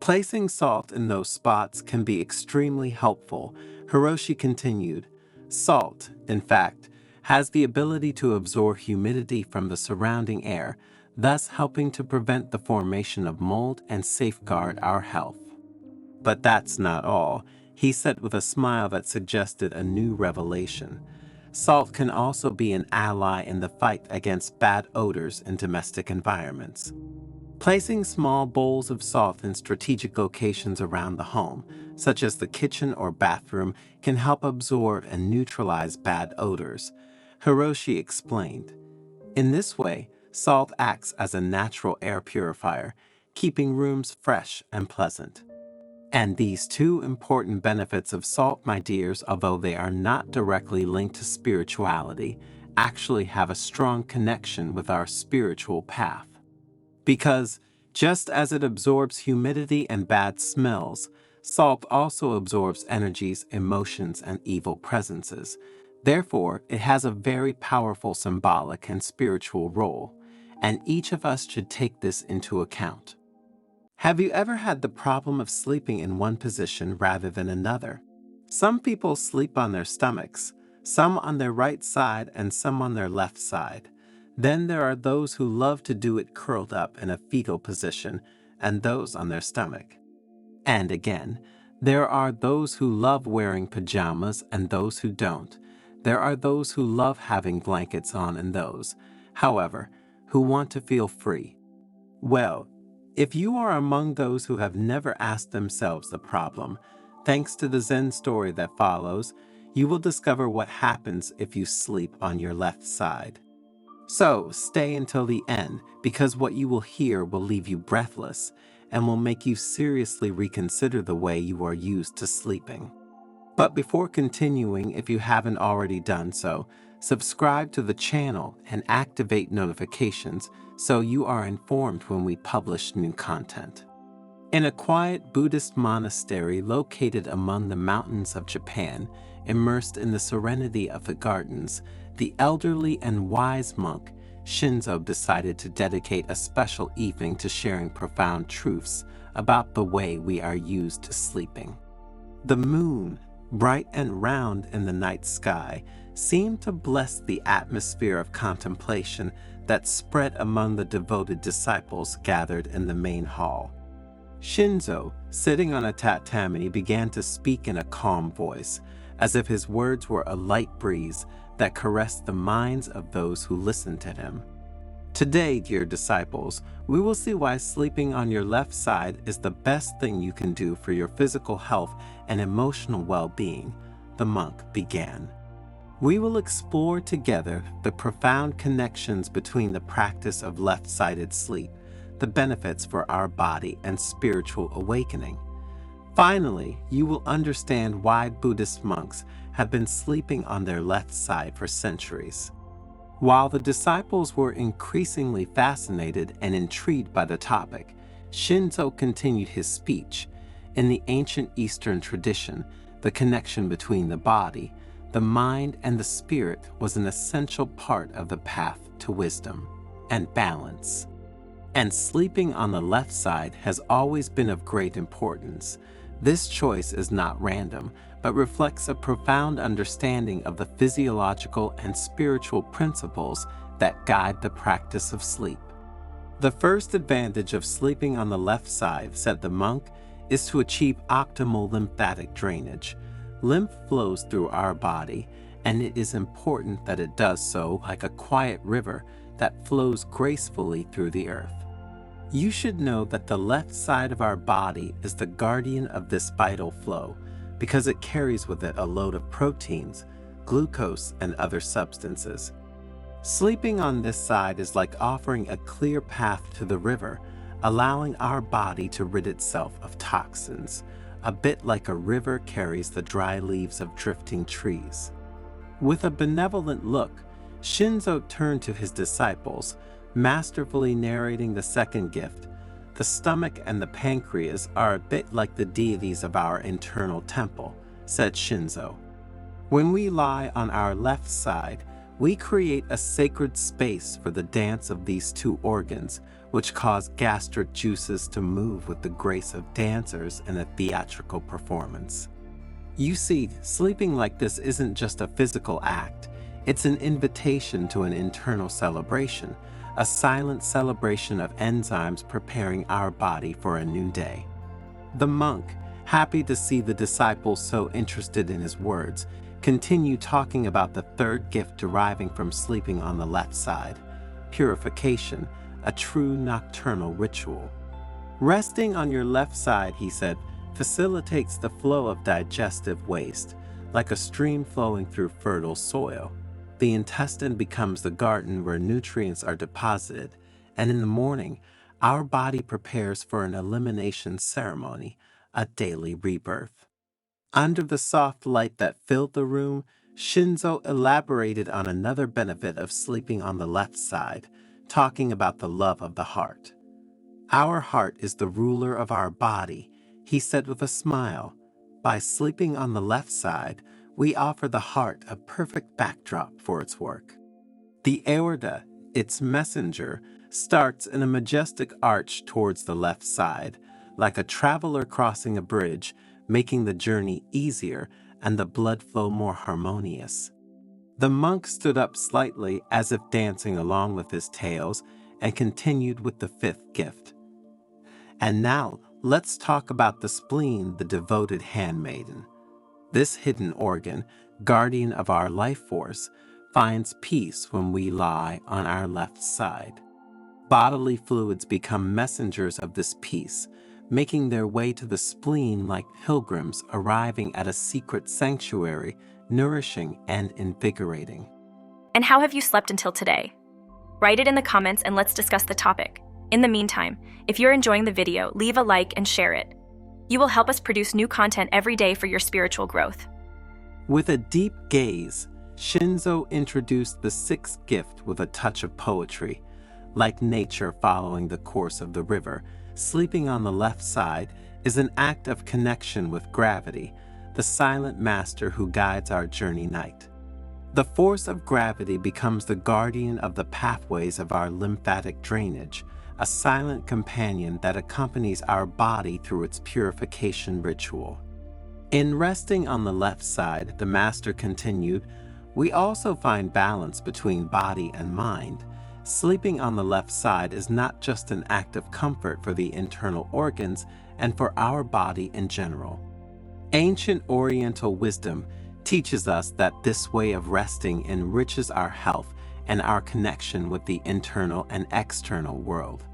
Placing salt in those spots can be extremely helpful, Hiroshi continued. Salt, in fact, has the ability to absorb humidity from the surrounding air, thus helping to prevent the formation of mold and safeguard our health. But that's not all, he said with a smile that suggested a new revelation. Salt can also be an ally in the fight against bad odors in domestic environments. Placing small bowls of salt in strategic locations around the home, such as the kitchen or bathroom, can help absorb and neutralize bad odors, Hiroshi explained. In this way, salt acts as a natural air purifier, keeping rooms fresh and pleasant. And these two important benefits of salt, my dears, although they are not directly linked to spirituality, actually have a strong connection with our spiritual path. Because just as it absorbs humidity and bad smells, salt also absorbs energies, emotions, and evil presences. Therefore, it has a very powerful symbolic and spiritual role, and each of us should take this into account. Have you ever had the problem of sleeping in one position rather than another? Some people sleep on their stomachs, some on their right side and some on their left side. Then there are those who love to do it curled up in a fetal position and those on their stomach. And again, there are those who love wearing pajamas and those who don't. There are those who love having blankets on and those, however, who want to feel free. Well, if you are among those who have never asked themselves the problem, thanks to the Zen story that follows, you will discover what happens if you sleep on your left side. So, stay until the end, because what you will hear will leave you breathless and will make you seriously reconsider the way you are used to sleeping. But before continuing, if you haven't already done so, subscribe to the channel and activate notifications so you are informed when we publish new content. In a quiet Buddhist monastery located among the mountains of Japan, immersed in the serenity of the gardens, the elderly and wise monk Shinzo decided to dedicate a special evening to sharing profound truths about the way we are used to sleeping. The moon, bright and round in the night sky, seemed to bless the atmosphere of contemplation that spread among the devoted disciples gathered in the main hall. Shinzo, sitting on a tatami, began to speak in a calm voice, as if his words were a light breeze that caressed the minds of those who listened to him. Today, dear disciples, we will see why sleeping on your left side is the best thing you can do for your physical health and emotional well-being, the monk began. We will explore together the profound connections between the practice of left-sided sleep, the benefits for our body and spiritual awakening. Finally, you will understand why Buddhist monks have been sleeping on their left side for centuries. While the disciples were increasingly fascinated and intrigued by the topic, Shinzo continued his speech. In the ancient Eastern tradition, the connection between the body, the mind, and the spirit was an essential part of the path to wisdom and balance. And sleeping on the left side has always been of great importance. This choice is not random, but reflects a profound understanding of the physiological and spiritual principles that guide the practice of sleep. The first advantage of sleeping on the left side, said the monk, is to achieve optimal lymphatic drainage. Lymph flows through our body, and it is important that it does so like a quiet river that flows gracefully through the earth. You should know that the left side of our body is the guardian of this vital flow because it carries with it a load of proteins, glucose, and other substances. Sleeping on this side is like offering a clear path to the river, allowing our body to rid itself of toxins, a bit like a river carries the dry leaves of drifting trees. With a benevolent look, Shinzo turned to his disciples, masterfully narrating the second gift. The stomach and the pancreas are a bit like the deities of our internal temple, said Shinzo. When we lie on our left side, we create a sacred space for the dance of these two organs, which cause gastric juices to move with the grace of dancers in a theatrical performance. You see, sleeping like this isn't just a physical act, it's an invitation to an internal celebration, a silent celebration of enzymes preparing our body for a new day. The monk, happy to see the disciples so interested in his words, continued talking about the third gift deriving from sleeping on the left side, purification, a true nocturnal ritual. Resting on your left side, he said, facilitates the flow of digestive waste, like a stream flowing through fertile soil. The intestine becomes the garden where nutrients are deposited, and in the morning, our body prepares for an elimination ceremony, a daily rebirth. Under the soft light that filled the room, Shinzo elaborated on another benefit of sleeping on the left side, talking about the love of the heart. Our heart is the ruler of our body, he said with a smile. By sleeping on the left side, we offer the heart a perfect backdrop for its work. The aorta, its messenger, starts in a majestic arch towards the left side, like a traveler crossing a bridge, making the journey easier and the blood flow more harmonious. The monk stood up slightly as if dancing along with his tales and continued with the fifth gift. And now, let's talk about the spleen, the devoted handmaiden. This hidden organ, guardian of our life force, finds peace when we lie on our left side. Bodily fluids become messengers of this peace, making their way to the spleen like pilgrims arriving at a secret sanctuary, nourishing and invigorating. And how have you slept until today? Write it in the comments and let's discuss the topic. In the meantime, if you're enjoying the video, leave a like and share it. You will help us produce new content every day for your spiritual growth. With a deep gaze, Shinzo introduced the sixth gift with a touch of poetry. Like nature following the course of the river, sleeping on the left side is an act of connection with gravity, the silent master who guides our journey night. The force of gravity becomes the guardian of the pathways of our lymphatic drainage, a silent companion that accompanies our body through its purification ritual. In resting on the left side, the master continued, we also find balance between body and mind. Sleeping on the left side is not just an act of comfort for the internal organs and for our body in general. Ancient Oriental wisdom teaches us that this way of resting enriches our health and our connection with the internal and external world.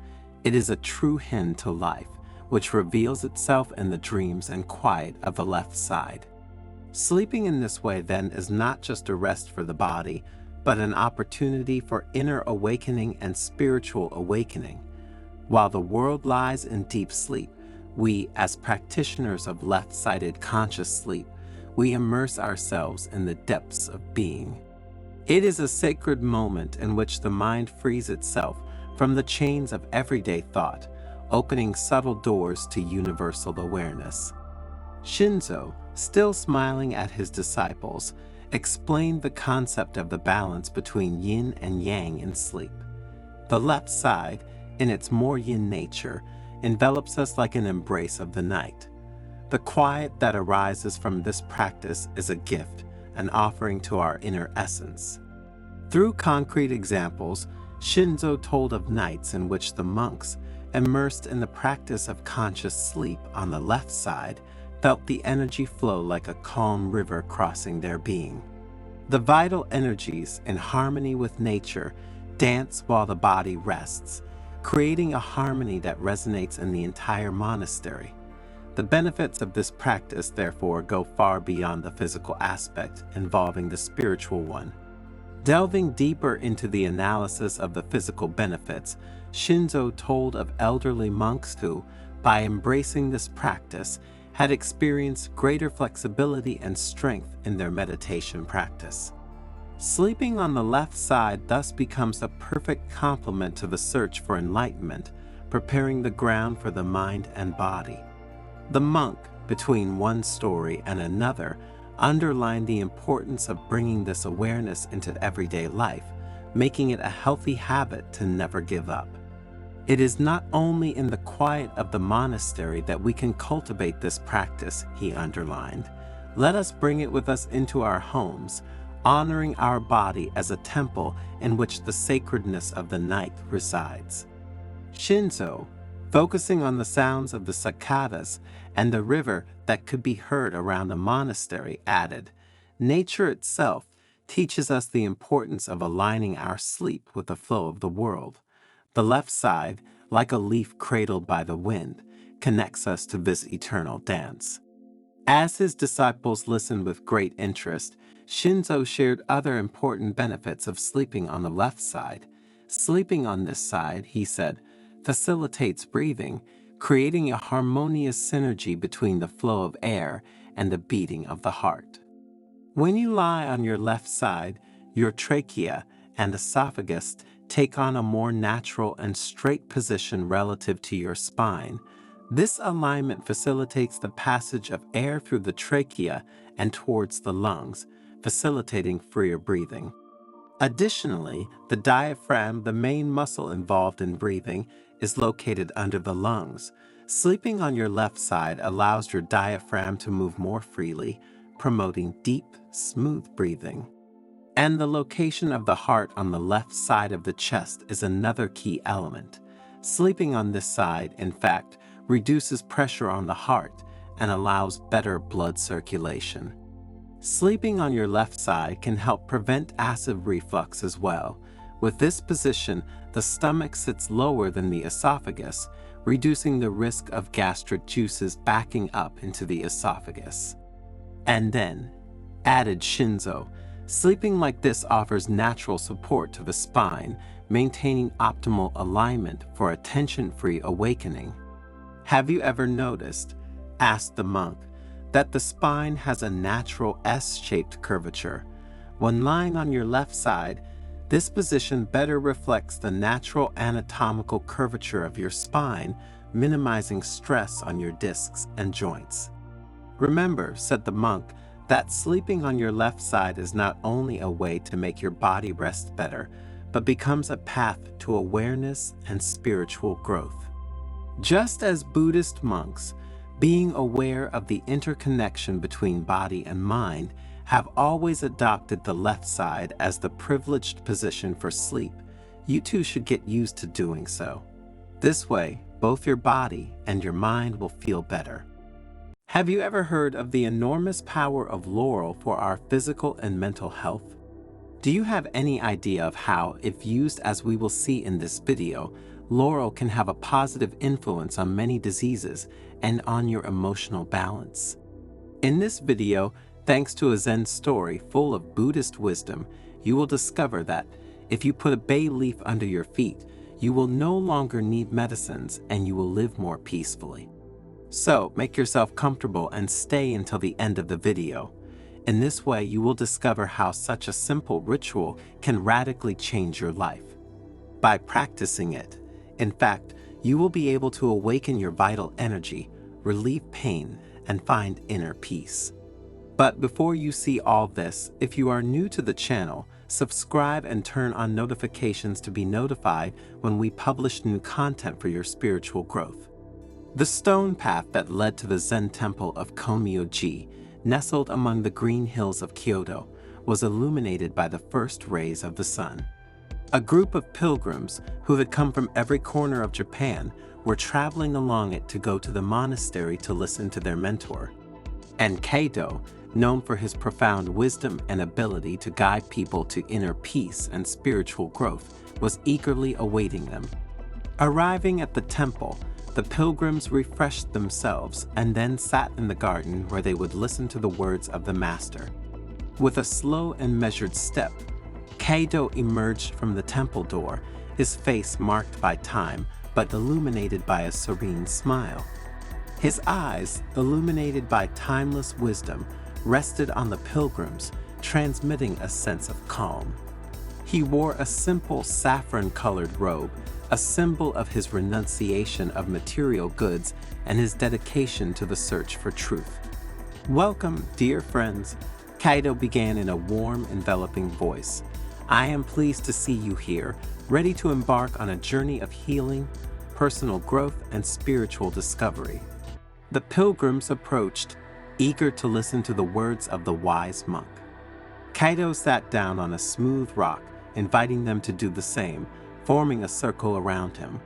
It is a true hint to life, which reveals itself in the dreams and quiet of the left side. Sleeping in this way then is not just a rest for the body, but an opportunity for inner awakening and spiritual awakening. While the world lies in deep sleep, we, as practitioners of left-sided conscious sleep, we immerse ourselves in the depths of being. It is a sacred moment in which the mind frees itself from the chains of everyday thought, opening subtle doors to universal awareness. Shinzo, still smiling at his disciples, explained the concept of the balance between yin and yang in sleep. The left side, in its more yin nature, envelops us like an embrace of the night. The quiet that arises from this practice is a gift, an offering to our inner essence. Through concrete examples, Shinzo told of nights in which the monks, immersed in the practice of conscious sleep on the left side, felt the energy flow like a calm river crossing their being. The vital energies, in harmony with nature, dance while the body rests, creating a harmony that resonates in the entire monastery. The benefits of this practice, therefore, go far beyond the physical aspect, involving the spiritual one. Delving deeper into the analysis of the physical benefits, Shinzo told of elderly monks who, by embracing this practice, had experienced greater flexibility and strength in their meditation practice. Sleeping on the left side thus becomes a perfect complement to the search for enlightenment, preparing the ground for the mind and body. The monk, between one story and another, underlined the importance of bringing this awareness into everyday life, making it a healthy habit to never give up. It is not only in the quiet of the monastery that we can cultivate this practice, he underlined. Let us bring it with us into our homes, honoring our body as a temple in which the sacredness of the night resides. Shinzo, focusing on the sounds of the cicadas and the river that could be heard around the monastery, added, nature itself teaches us the importance of aligning our sleep with the flow of the world. The left side, like a leaf cradled by the wind, connects us to this eternal dance. As his disciples listened with great interest, Shinzo shared other important benefits of sleeping on the left side. Sleeping on this side, he said, facilitates breathing, creating a harmonious synergy between the flow of air and the beating of the heart. When you lie on your left side, your trachea and esophagus take on a more natural and straight position relative to your spine. This alignment facilitates the passage of air through the trachea and towards the lungs, facilitating freer breathing. Additionally, the diaphragm, the main muscle involved in breathing, is located under the lungs. Sleeping on your left side allows your diaphragm to move more freely, promoting deep, smooth breathing. And the location of the heart on the left side of the chest is another key element. Sleeping on this side, in fact, reduces pressure on the heart and allows better blood circulation. Sleeping on your left side can help prevent acid reflux as well. With this position, the stomach sits lower than the esophagus, reducing the risk of gastric juices backing up into the esophagus. And then, added Shinzo, sleeping like this offers natural support to the spine, maintaining optimal alignment for a tension-free awakening. Have you ever noticed, asked the monk, that the spine has a natural S-shaped curvature? When lying on your left side, this position better reflects the natural anatomical curvature of your spine, minimizing stress on your discs and joints. Remember, said the monk, that sleeping on your left side is not only a way to make your body rest better, but becomes a path to awareness and spiritual growth. Just as Buddhist monks, being aware of the interconnection between body and mind, have always adopted the left side as the privileged position for sleep, you too should get used to doing so. This way, both your body and your mind will feel better. Have you ever heard of the enormous power of laurel for our physical and mental health? Do you have any idea of how, if used as we will see in this video, laurel can have a positive influence on many diseases and on your emotional balance? In this video, thanks to a Zen story full of Buddhist wisdom, you will discover that if you put a bay leaf under your feet, you will no longer need medicines and you will live more peacefully. So, make yourself comfortable and stay until the end of the video. In this way, you will discover how such a simple ritual can radically change your life. By practicing it, in fact, you will be able to awaken your vital energy, relieve pain, and find inner peace. But before you see all this, if you are new to the channel, subscribe and turn on notifications to be notified when we publish new content for your spiritual growth. The stone path that led to the Zen temple of Komyo-ji, nestled among the green hills of Kyoto, was illuminated by the first rays of the sun. A group of pilgrims who had come from every corner of Japan were traveling along it to go to the monastery to listen to their mentor. And Keido, known for his profound wisdom and ability to guide people to inner peace and spiritual growth, was eagerly awaiting them. Arriving at the temple, the pilgrims refreshed themselves and then sat in the garden where they would listen to the words of the master. With a slow and measured step, Kaido emerged from the temple door, his face marked by time but illuminated by a serene smile. His eyes, illuminated by timeless wisdom, rested on the pilgrims, transmitting a sense of calm. He wore a simple saffron-colored robe, a symbol of his renunciation of material goods and his dedication to the search for truth. "Welcome, dear friends," Kaido began in a warm, enveloping voice. "I am pleased to see you here, ready to embark on a journey of healing, personal growth, and spiritual discovery." The pilgrims approached, eager to listen to the words of the wise monk. Kaido sat down on a smooth rock, inviting them to do the same, forming a circle around him.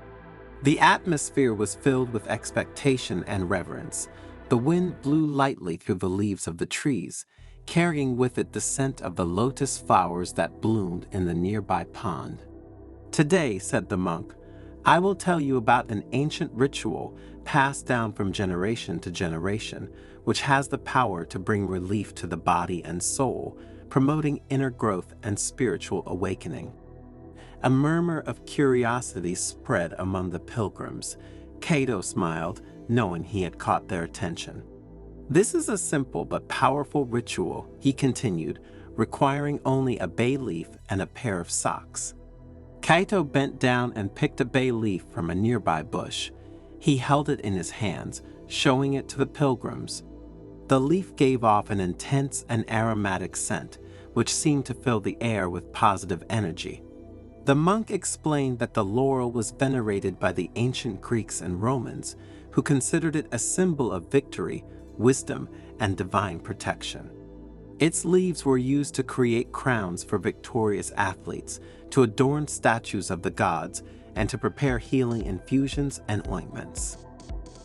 The atmosphere was filled with expectation and reverence. The wind blew lightly through the leaves of the trees, carrying with it the scent of the lotus flowers that bloomed in the nearby pond. "Today," said the monk, "I will tell you about an ancient ritual passed down from generation to generation, which has the power to bring relief to the body and soul, promoting inner growth and spiritual awakening." A murmur of curiosity spread among the pilgrims. Kaido smiled, knowing he had caught their attention. "This is a simple but powerful ritual," he continued, "requiring only a bay leaf and a pair of socks." Kaido bent down and picked a bay leaf from a nearby bush. He held it in his hands, showing it to the pilgrims. The leaf gave off an intense and aromatic scent, which seemed to fill the air with positive energy. The monk explained that the laurel was venerated by the ancient Greeks and Romans, who considered it a symbol of victory, wisdom, and divine protection. Its leaves were used to create crowns for victorious athletes, to adorn statues of the gods, and to prepare healing infusions and ointments.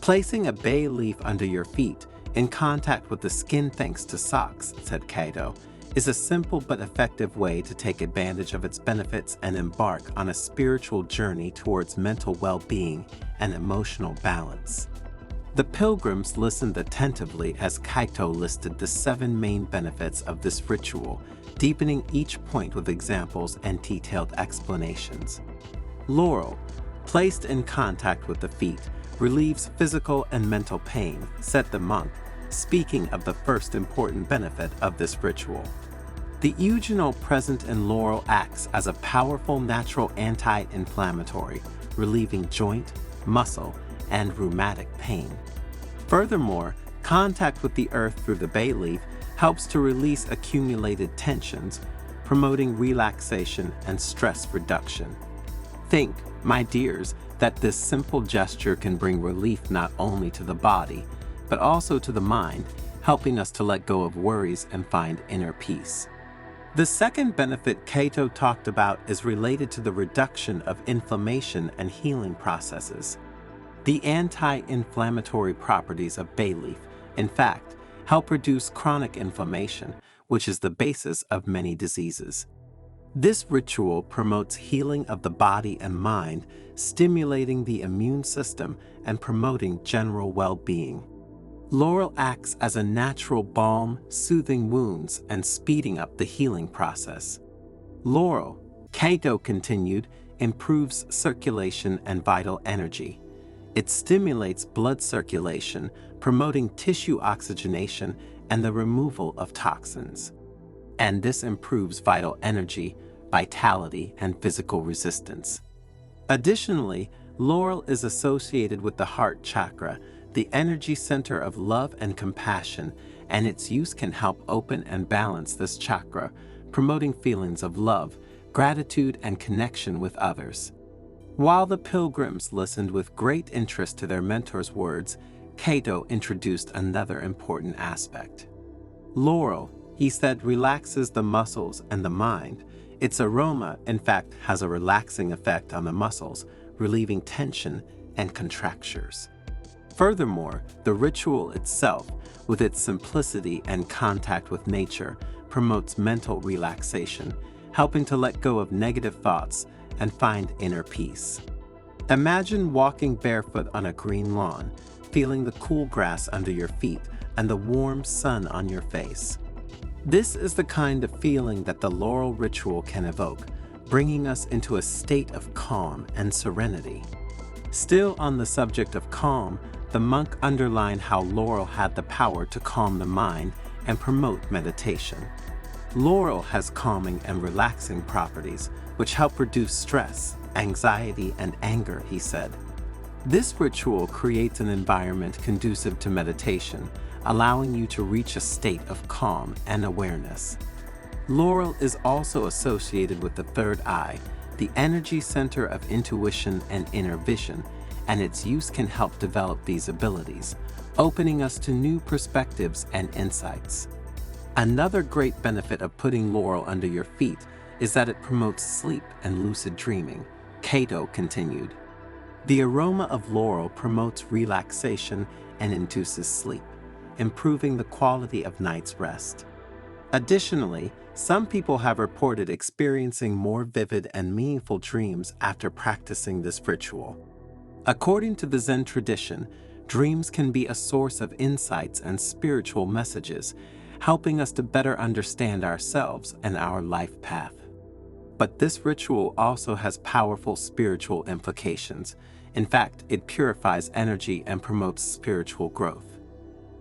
"Placing a bay leaf under your feet, in contact with the skin thanks to socks," said Kaido, "is a simple but effective way to take advantage of its benefits and embark on a spiritual journey towards mental well-being and emotional balance." The pilgrims listened attentively as Kaido listed the 7 main benefits of this ritual, deepening each point with examples and detailed explanations. "Laurel, placed in contact with the feet, relieves physical and mental pain," said the monk, speaking of the first important benefit of this ritual. "The eugenol present in laurel acts as a powerful natural anti-inflammatory, relieving joint, muscle, and rheumatic pain. Furthermore, contact with the earth through the bay leaf helps to release accumulated tensions, promoting relaxation and stress reduction. Think, my dears, that this simple gesture can bring relief not only to the body, but also to the mind, helping us to let go of worries and find inner peace." The second benefit Kaido talked about is related to the reduction of inflammation and healing processes. The anti-inflammatory properties of bay leaf, in fact, help reduce chronic inflammation, which is the basis of many diseases. This ritual promotes healing of the body and mind, stimulating the immune system and promoting general well-being. Laurel acts as a natural balm, soothing wounds and speeding up the healing process. Laurel, Kaido continued, improves circulation and vital energy. It stimulates blood circulation, promoting tissue oxygenation and the removal of toxins. And this improves vital energy, vitality, and physical resistance. Additionally, laurel is associated with the heart chakra, the energy center of love and compassion, and its use can help open and balance this chakra, promoting feelings of love, gratitude, and connection with others. While the pilgrims listened with great interest to their mentor's words, Kaido introduced another important aspect. Laurel, he said, relaxes the muscles and the mind. Its aroma, in fact, has a relaxing effect on the muscles, relieving tension and contractures. Furthermore, the ritual itself, with its simplicity and contact with nature, promotes mental relaxation, helping to let go of negative thoughts and find inner peace. Imagine walking barefoot on a green lawn, feeling the cool grass under your feet and the warm sun on your face. This is the kind of feeling that the laurel ritual can evoke, bringing us into a state of calm and serenity. Still on the subject of calm, the monk underlined how laurel had the power to calm the mind and promote meditation. Laurel has calming and relaxing properties, which help reduce stress, anxiety, and anger, he said. This ritual creates an environment conducive to meditation, allowing you to reach a state of calm and awareness. Laurel is also associated with the third eye, the energy center of intuition and inner vision, and its use can help develop these abilities, opening us to new perspectives and insights. Another great benefit of putting laurel under your feet is that it promotes sleep and lucid dreaming, Cato continued. The aroma of laurel promotes relaxation and induces sleep, improving the quality of night's rest. Additionally, some people have reported experiencing more vivid and meaningful dreams after practicing this ritual. According to the Zen tradition, dreams can be a source of insights and spiritual messages, helping us to better understand ourselves and our life path. But this ritual also has powerful spiritual implications. In fact, it purifies energy and promotes spiritual growth.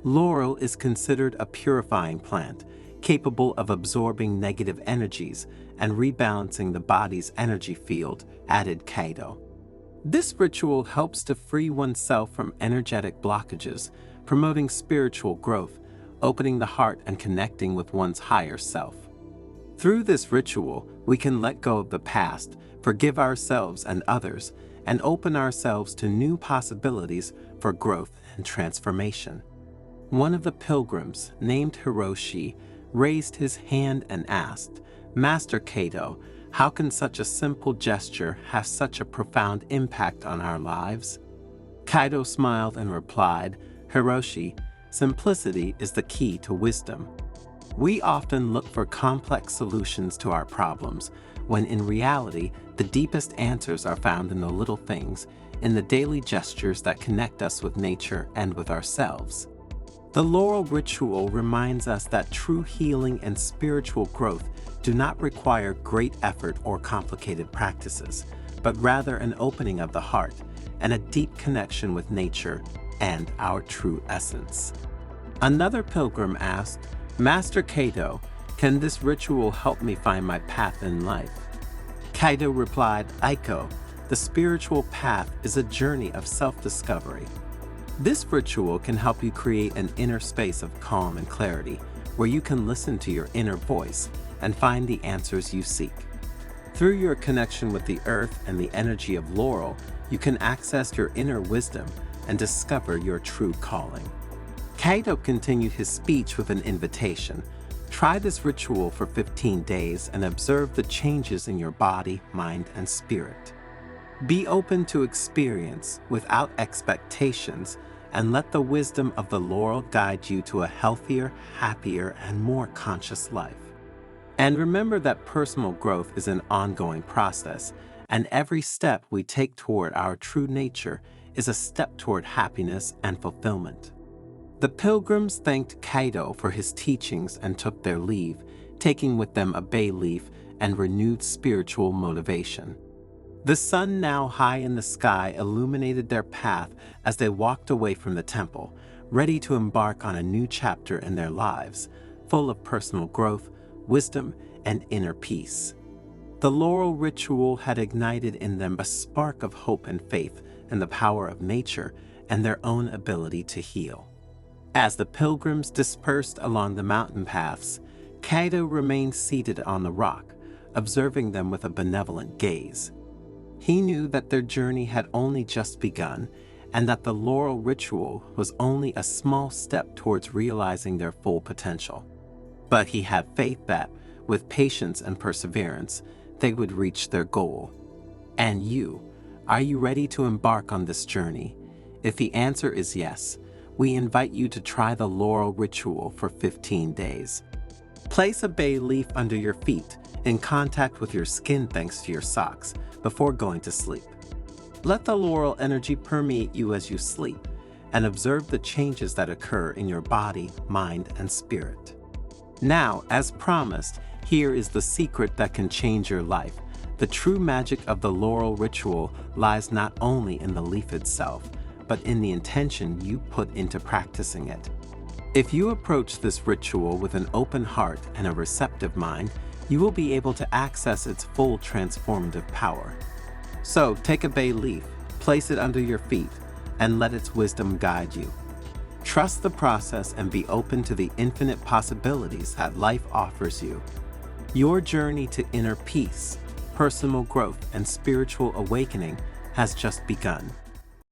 Laurel is considered a purifying plant, capable of absorbing negative energies and rebalancing the body's energy field, added Cato. This ritual helps to free oneself from energetic blockages, promoting spiritual growth, opening the heart and connecting with one's higher self. Through this ritual, we can let go of the past, forgive ourselves and others, and open ourselves to new possibilities for growth and transformation. One of the pilgrims, named Hiroshi, raised his hand and asked, "Master Cato, how can such a simple gesture have such a profound impact on our lives?" Cato smiled and replied, "Hiroshi, simplicity is the key to wisdom. We often look for complex solutions to our problems, when in reality, the deepest answers are found in the little things, in the daily gestures that connect us with nature and with ourselves." The laurel ritual reminds us that true healing and spiritual growth do not require great effort or complicated practices, but rather an opening of the heart and a deep connection with nature and our true essence. Another pilgrim asked, "Master Cato, can this ritual help me find my path in life?" Cato replied, "Aiko, the spiritual path is a journey of self-discovery. This ritual can help you create an inner space of calm and clarity, where you can listen to your inner voice and find the answers you seek. Through your connection with the earth and the energy of laurel, you can access your inner wisdom and discover your true calling." Cato continued his speech with an invitation. Try this ritual for 15 days and observe the changes in your body, mind, and spirit. Be open to experience without expectations, and let the wisdom of the laurel guide you to a healthier, happier, and more conscious life. And remember that personal growth is an ongoing process, and every step we take toward our true nature is a step toward happiness and fulfillment. The pilgrims thanked Cato for his teachings and took their leave, taking with them a bay leaf and renewed spiritual motivation. The sun, now high in the sky, illuminated their path as they walked away from the temple, ready to embark on a new chapter in their lives, full of personal growth, wisdom, and inner peace. The laurel ritual had ignited in them a spark of hope and faith in the power of nature and their own ability to heal. As the pilgrims dispersed along the mountain paths, Cato remained seated on the rock, observing them with a benevolent gaze. He knew that their journey had only just begun, and that the laurel ritual was only a small step towards realizing their full potential. But he had faith that, with patience and perseverance, they would reach their goal. And you, are you ready to embark on this journey? If the answer is yes, we invite you to try the laurel ritual for 15 days. Place a bay leaf under your feet, in contact with your skin thanks to your socks, before going to sleep. Let the laurel energy permeate you as you sleep, and observe the changes that occur in your body, mind, and spirit. Now, as promised, here is the secret that can change your life. The true magic of the laurel ritual lies not only in the leaf itself, but in the intention you put into practicing it. If you approach this ritual with an open heart and a receptive mind, you will be able to access its full transformative power. So, take a bay leaf, place it under your feet, and let its wisdom guide you. Trust the process and be open to the infinite possibilities that life offers you. Your journey to inner peace, personal growth, and spiritual awakening has just begun.